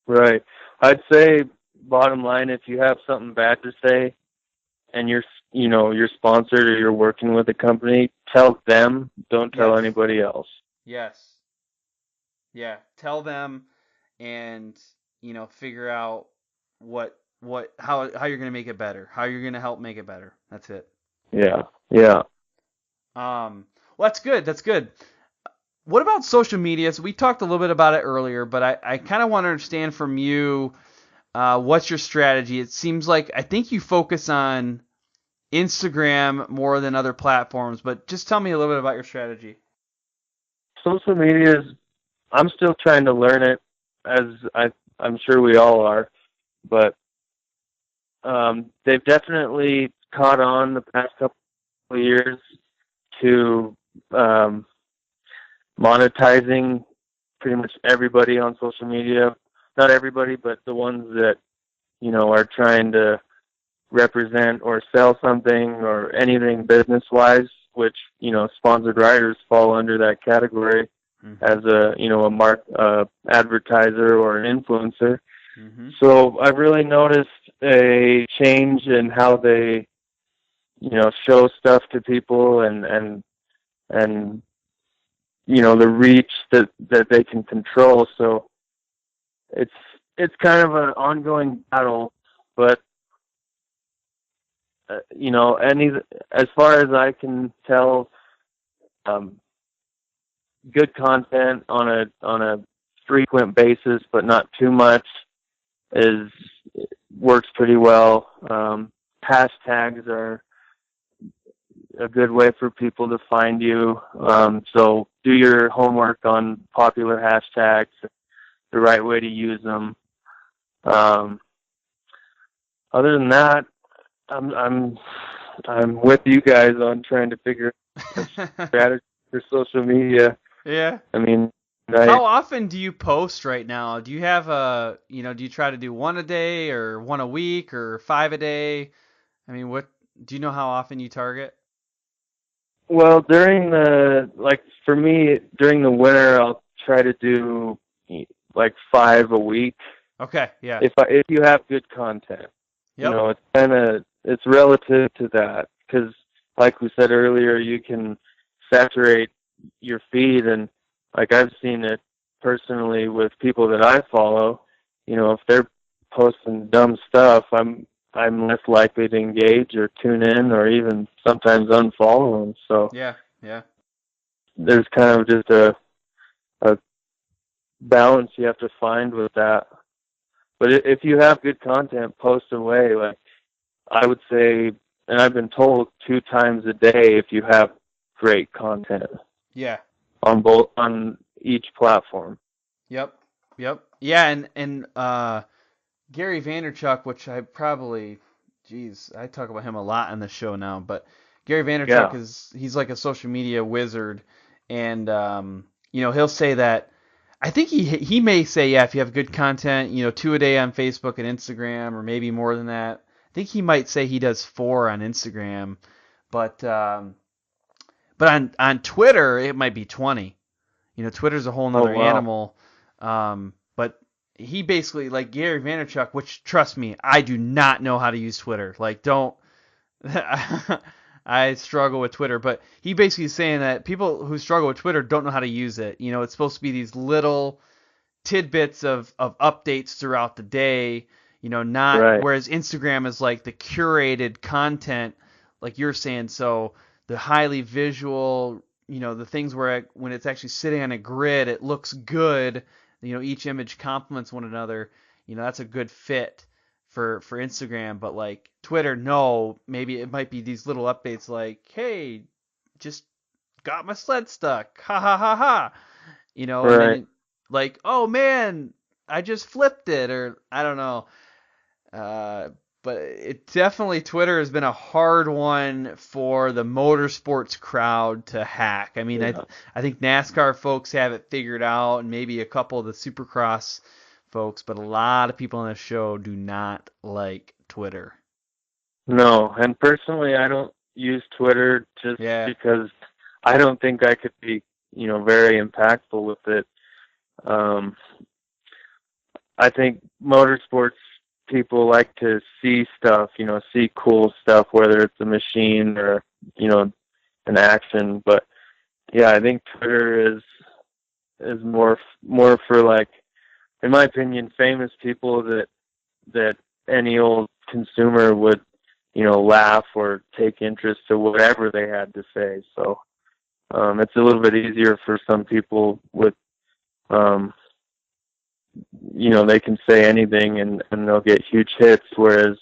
Right. I'd say, bottom line, if you have something bad to say and you're sponsored or you're working with a company, tell them. Don't tell anybody else. Yes. Yeah. Tell them, and figure out how you're gonna make it better. How you're gonna help make it better. That's it. Yeah. Yeah. Well, that's good. That's good. What about social media? So we talked a little bit about it earlier, but I kind of want to understand from you, what's your strategy? It seems like I think you focus on Instagram more than other platforms, but just tell me a little bit about your strategy. Social media I'm still trying to learn it, as I'm sure we all are, but they've definitely caught on the past couple of years to monetizing pretty much everybody on social media. Not everybody, but the ones that, are trying to represent or sell something or anything business-wise, which, sponsored riders fall under that category. Mm-hmm. As a advertiser or an influencer. Mm-hmm. So I've really noticed a change in how they, show stuff to people, and the reach that they can control. So it's kind of an ongoing battle, but as far as I can tell, good content on a frequent basis, but not too much, works pretty well. Hashtags are a good way for people to find you. So do your homework on popular hashtags, the right way to use them. Other than that, I'm with you guys on trying to figure strategy for social media. Yeah. I mean, How often do you post right now? Do you have do you try to do one a day or one a week or 5 a day? I mean, do you know how often you target? well, for me, during the winter, I'll try to do like 5 a week. Okay, yeah. If you have good content, Yep. it's relative to that, because like we said earlier, you can saturate your feed, and like I've seen it personally with people that I follow. If they're posting dumb stuff, I'm less likely to engage or tune in or even sometimes unfollow them. So Yeah, yeah. there's kind of just a balance you have to find with that. But if you have good content, post away. Like I would say, and I've been told 2 times a day if you have great content Yeah. on each platform. Yep. Yep. Yeah, and Gary Vaynerchuk, which I talk about him a lot on the show now, but Gary Vaynerchuk Yeah. he's like a social media wizard, and he'll say that. I think he may say, yeah, if you have good content, 2 a day on Facebook and Instagram, or maybe more than that. I think he might say he does 4 on Instagram, but on Twitter it might be 20. Twitter's a whole nother Oh, wow. animal. But he basically, like Gary Vaynerchuk, which trust me, I do not know how to use Twitter. Like, don't. I struggle with Twitter, but he basically is saying that people who struggle with Twitter don't know how to use it. It's supposed to be these little tidbits of updates throughout the day. Not Right. whereas Instagram is like the curated content, like you're saying. So the highly visual, the things where when it's actually sitting on a grid, it looks good. Each image complements one another. That's a good fit for Instagram. But like Twitter, no, maybe it might be these little updates like, hey, just got my sled stuck, ha ha ha ha. And Right. then like, oh man, I just flipped it, or I don't know. But it definitely, Twitter has been a hard one for the motorsports crowd to hack. I mean, Yeah. I think NASCAR folks have it figured out, and maybe a couple of the Supercross folks, but a lot of people on the show do not like Twitter. No, and personally, I don't use Twitter just Yeah. because I don't think I could be, very impactful with it. I think motorsports people like to see stuff, see cool stuff, whether it's a machine or, an action. But yeah, I think Twitter is more for, like, in my opinion, famous people that any old consumer would, laugh or take interest to whatever they had to say. So it's a little bit easier for some people with, they can say anything and they'll get huge hits, whereas,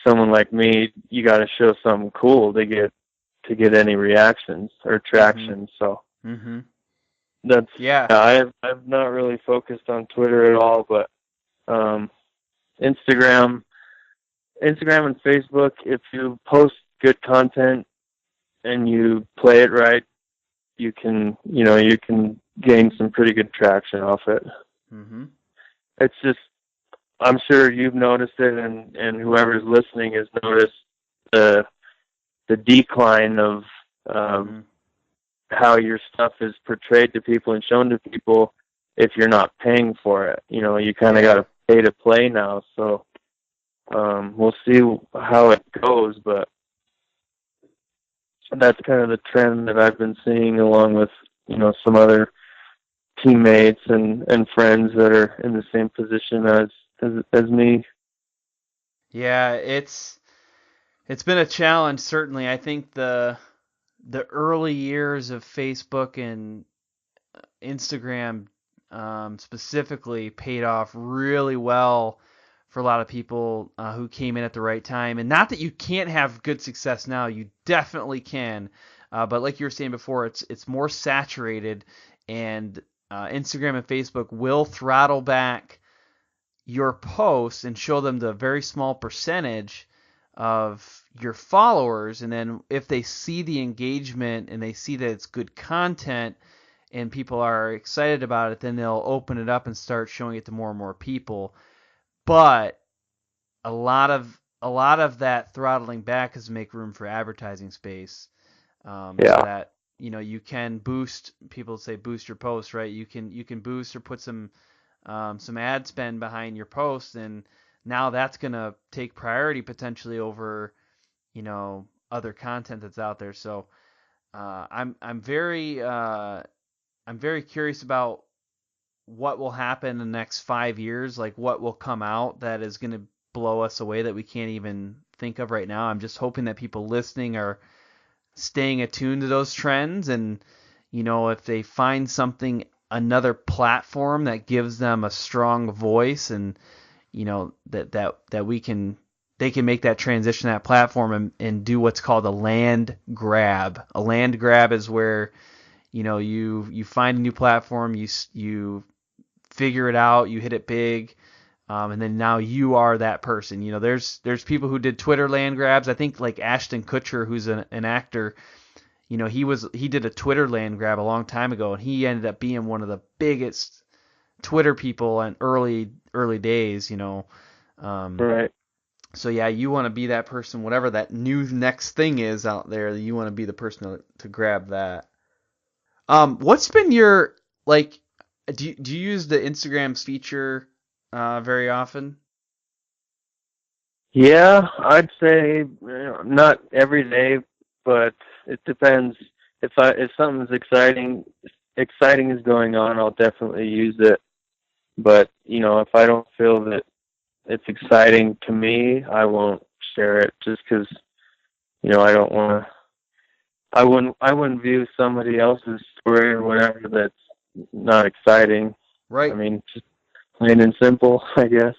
someone like me, you got to show something cool to get any reactions or traction. So that's, Yeah. I've not really focused on Twitter at all, but Instagram and Facebook, if you post good content and you play it right, you can gain some pretty good traction off it. It's just, I'm sure you've noticed it, and whoever's listening has noticed the decline of how your stuff is portrayed to people and shown to people if you're not paying for it. You kind of got to pay to play now. So we'll see how it goes, but that's kind of the trend that I've been seeing, along with, some other teammates and friends that are in the same position as me. Yeah, it's been a challenge, certainly. I think the early years of Facebook and Instagram specifically paid off really well for a lot of people who came in at the right time. And not that you can't have good success now, you definitely can. But like you were saying before, it's more saturated, and Instagram and Facebook will throttle back your posts and show them the very small percentage of your followers, and then if they see the engagement and they see that it's good content and people are excited about it, then they'll open it up and start showing it to more and more people. But a lot of that throttling back is to make room for advertising space, so that you can boost. People say boost your post, right? You can boost or put some ad spend behind your post, and now that's gonna take priority potentially over other content that's out there. So I'm very curious about what will happen in the next 5 years, like what will come out that is going to blow us away that we can't even think of right now. I'm just hoping that people listening are staying attuned to those trends, and if they find something, another platform that gives them a strong voice, and that they can make that transition to that platform and do what's called a land grab. A land grab is where you find a new platform, you figure it out, you hit it big, and then now you are that person. There's people who did Twitter land grabs. I think like Ashton Kutcher, who's an actor, he did a Twitter land grab a long time ago, and he ended up being one of the biggest Twitter people in early days. Right. So yeah, you want to be that person, whatever that new next thing is out there. You want to be the person to grab that. What's been your do you use the Instagram feature very often? Yeah, I'd say not every day, but it depends. If something's exciting is going on, I'll definitely use it. But if I don't feel that it's exciting to me, I won't share it, just because I don't want to. I wouldn't view somebody else's story or whatever that's not exciting. Right. I mean, just plain and simple, I guess.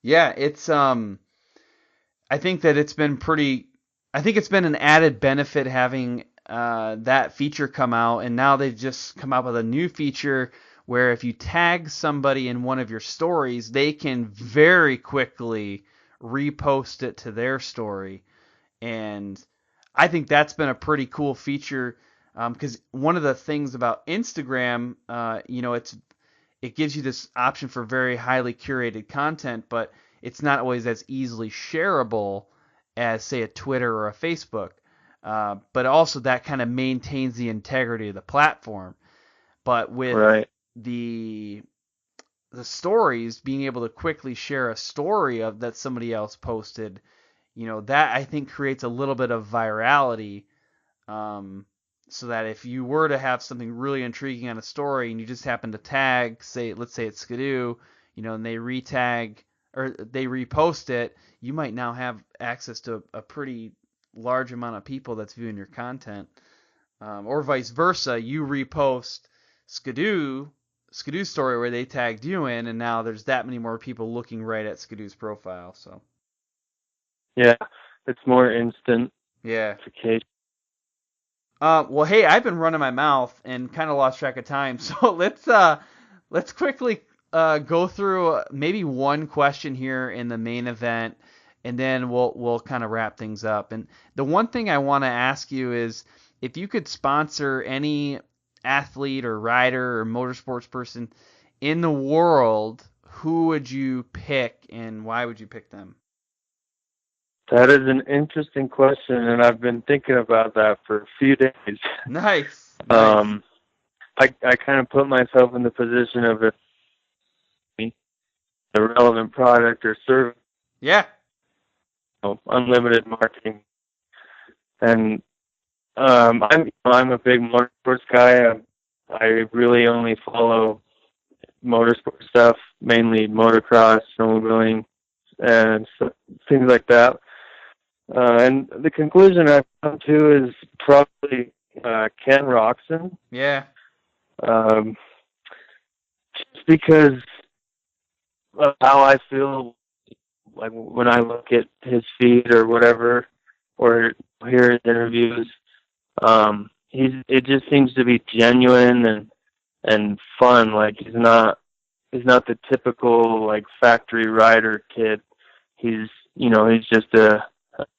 Yeah, it's I think that it's been an added benefit having that feature come out, and now they've just come out with a new feature where if you tag somebody in one of your stories, they can very quickly repost it to their story. And I think that's been a pretty cool feature, because one of the things about Instagram, it gives you this option for very highly curated content, but it's not always as easily shareable as, say, a Twitter or a Facebook. But also that kind of maintains the integrity of the platform. But with the stories, being able to quickly share a story of that somebody else posted, that I think creates a little bit of virality, so that if you were to have something really intriguing on a story and you just happen to tag, let's say it's Skidoo, and they retag or they repost it, you might now have access to a pretty large amount of people that's viewing your content, or vice versa. You repost Skidoo's story where they tagged you in, and now there's that many more people looking right at Skidoo's profile. So yeah, it's more instant. Yeah. Notification. Well, hey, I've been running my mouth and kind of lost track of time, so let's quickly go through maybe one question here in the main event, and then we'll kind of wrap things up. And the one thing I want to ask you is if you could sponsor any athlete or rider or motorsports person in the world, who would you pick and why would you pick them? That is an interesting question, and I've been thinking about that for a few days. Nice. I kind of put myself in the position of a relevant product or service. Yeah. Unlimited marketing. And I'm a big motorsports guy. I really only follow motorsport stuff, mainly motocross, snowmobiling, and things like that. And the conclusion I've come to is probably Ken Roxon. Yeah. Just because of how I feel, like when I look at his feed or whatever, or hear his interviews, it just seems to be genuine and fun. Like he's not the typical like factory rider kid. He's just a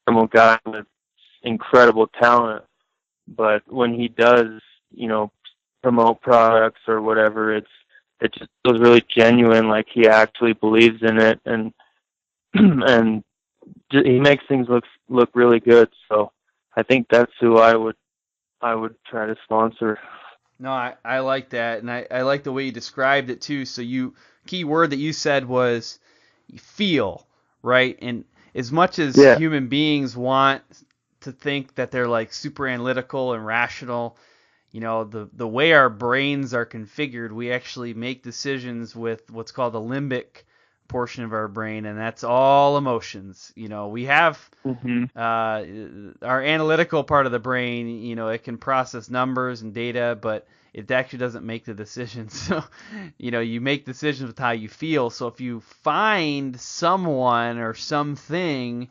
normal guy with incredible talent, but when he does, promote products or whatever, it just feels really genuine, like he actually believes in it, and and he makes things look really good. So I think that's who I would try to sponsor. No, I like that, and I like the way you described it too. So key word that you said was feel, right? And as much as Yeah. human beings want to think that they're like super analytical and rational, the way our brains are configured, we actually make decisions with what's called the limbic portion of our brain, and that's all emotions. We have Mm-hmm. our analytical part of the brain, it can process numbers and data, but it actually doesn't make the decisions. So, you make decisions with how you feel. So if you find someone or something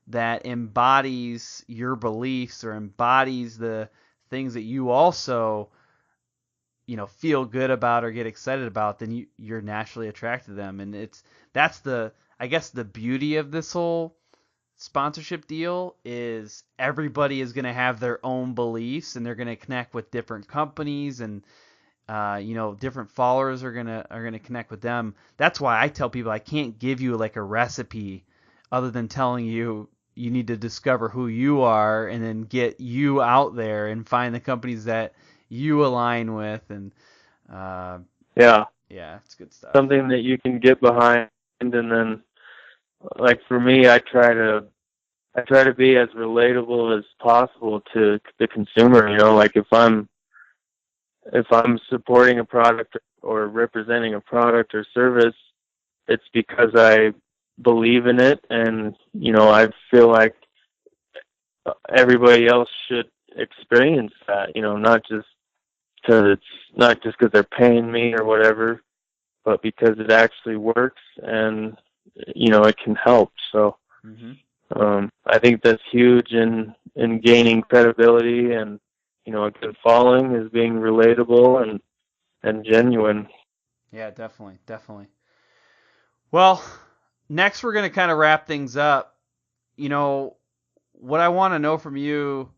that embodies your beliefs or embodies the things that you also, feel good about or get excited about, then you're naturally attracted to them. And that's I guess the beauty of this whole sponsorship deal is everybody is going to have their own beliefs, and they're going to connect with different companies, and different followers are going to connect with them. That's why I tell people I can't give you like a recipe other than telling you need to discover who you are and then get you out there and find the companies that you align with, and Yeah, it's good stuff. something that you can get behind, and then, like for me, I try to be as relatable as possible to the consumer. Like if I'm supporting a product or representing a product or service, it's because I believe in it, and I feel like everybody else should experience that. Not just because they're paying me or whatever, but because it actually works, and it can help. So I think that's huge in gaining credibility, and a good following is being relatable and genuine. Yeah, definitely. Well, next we're going to kind of wrap things up. What I want to know from you,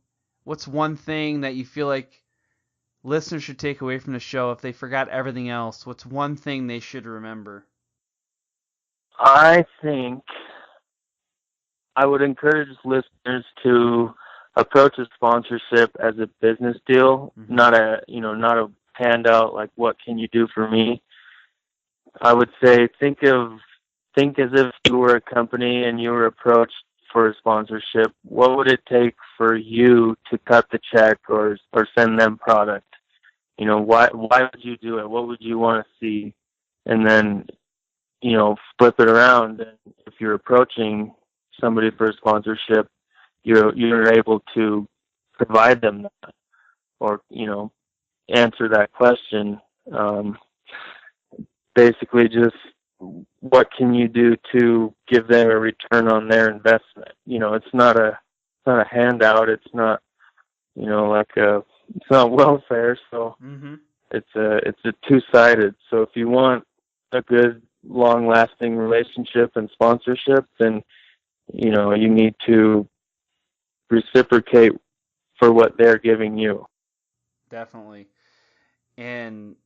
what's one thing that you feel like listeners should take away from the show if they forgot everything else? What's one thing they should remember? I think I would encourage listeners to approach a sponsorship as a business deal, not a handout like, what can you do for me? I would say think as if you were a company and you were approached for a sponsorship. What would it take for you to cut the check or send them product? Why would you do it? What would you want to see? And then, flip it around. And if you're approaching somebody for a sponsorship, you're able to provide them that, or answer that question. Basically, just what can you do to give them a return on their investment? It's not a handout. It's not it's not welfare. So it's a two-sided. So if you want a good, long-lasting relationship and sponsorship, then you need to reciprocate for what they're giving you. Definitely. And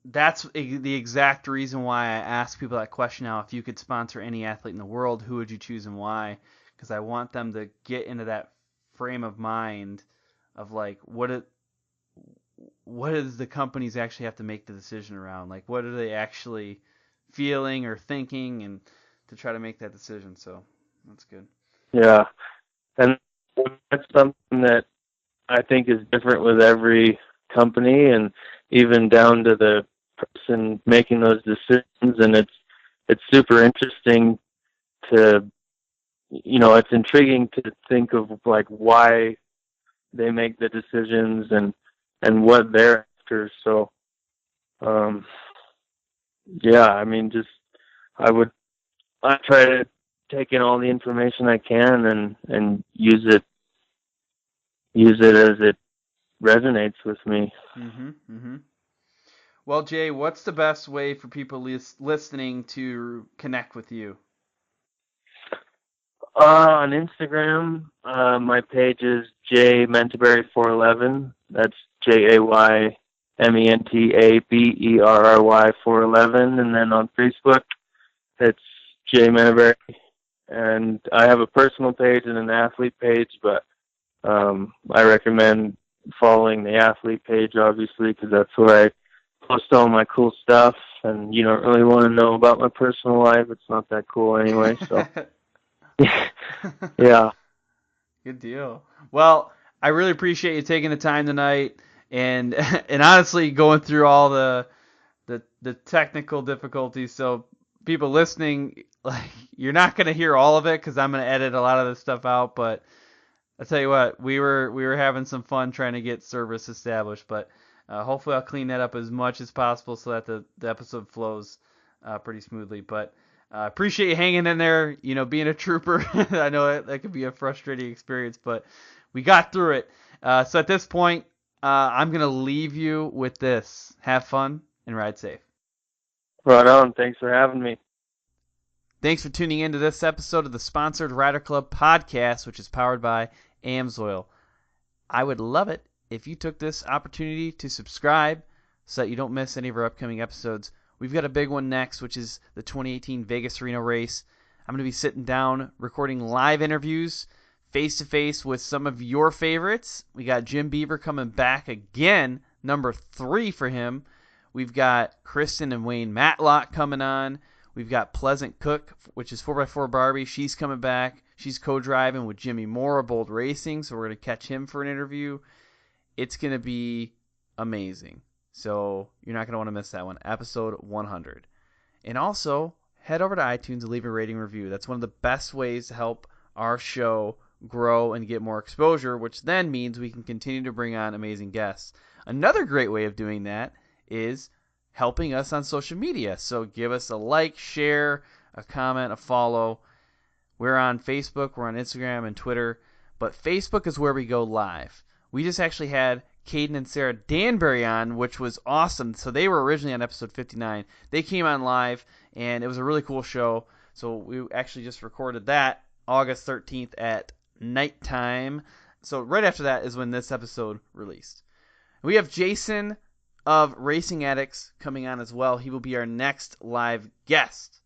that's the exact reason why I ask people that question now. If you could sponsor any athlete in the world, who would you choose and why? Because I want them to get into that frame of mind of like, what does the companies actually have to make the decision around? Like, what are they actually feeling or thinking, and to try to make that decision. So that's good. Yeah. And that's something that I think is different with every company, and even down to the person making those decisions. And it's super interesting to, it's intriguing to think of like why they make the decisions and what they're after. So, I try to take in all the information I can and use it as it resonates with me. Well, Jay, what's the best way for people listening to connect with you? On Instagram, my page is Mentaberry411. That's JayMentaberry 411. And then on Facebook, it's Jay Mentaberry. And I have a personal page and an athlete page, but I recommend following the athlete page, obviously, because that's where I post all my cool stuff. And you don't really want to know about my personal life. It's not that cool anyway, so... Yeah. Good deal. Well, I really appreciate you taking the time tonight and honestly going through all the technical difficulties. So people listening, like, you're not going to hear all of it because I'm going to edit a lot of this stuff out. But I'll tell you what, we were having some fun trying to get service established. But hopefully I'll clean that up as much as possible so that the episode flows pretty smoothly. But appreciate you hanging in there, being a trooper. I know that could be a frustrating experience, but we got through it. So at this point, I'm going to leave you with this. Have fun and ride safe. Right on. Thanks for having me. Thanks for tuning in to this episode of the Sponsored Rider Club podcast, which is powered by AMSOIL. I would love it if you took this opportunity to subscribe so that you don't miss any of our upcoming episodes. We've got a big one next, which is the 2018 Vegas Reno race. I'm going to be sitting down, recording live interviews, face-to-face with some of your favorites. We got Jim Beaver coming back again, number 3 for him. We've got Kristen and Wayne Matlock coming on. We've got Pleasant Cook, which is 4x4 Barbie. She's coming back. She's co-driving with Jimmy Moore of Bold Racing, so we're going to catch him for an interview. It's going to be amazing. So you're not going to want to miss that one, episode 100. And also, head over to iTunes and leave a rating review. That's one of the best ways to help our show grow and get more exposure, which then means we can continue to bring on amazing guests. Another great way of doing that is helping us on social media. So give us a like, share, a comment, a follow. We're on Facebook, we're on Instagram and Twitter, but Facebook is where we go live. We just actually had Caden and Sarah Danbury on, which was awesome. So they were originally on episode 59. They came on live, and it was a really cool show. So we actually just recorded that August 13th at nighttime. So right after that is when this episode released. We have Jason of Racing Addix coming on as well. He will be our next live guest.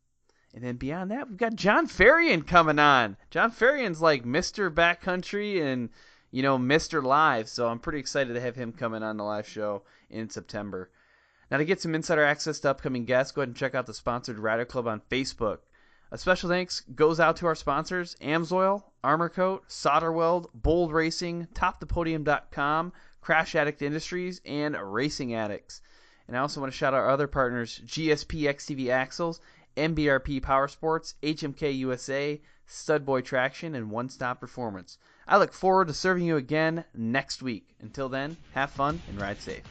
And then beyond that, we've got John Ferrian coming on. John Ferrian's like Mr. Backcountry and Mr. Live, so I'm pretty excited to have him coming on the live show in September. Now, to get some insider access to upcoming guests, go ahead and check out the Sponsored Rider Club on Facebook. A special thanks goes out to our sponsors, AMSOIL, Armor Coat, SolderWeld, Bold Racing, TopThePodium.com, Crash Addict Industries, and Racing Addicts. And I also want to shout out our other partners, GSP XTV Axles, MBRP Powersports, HMK USA, Studboy Traction, and One Stop Performance. I look forward to serving you again next week. Until then, have fun and ride safe.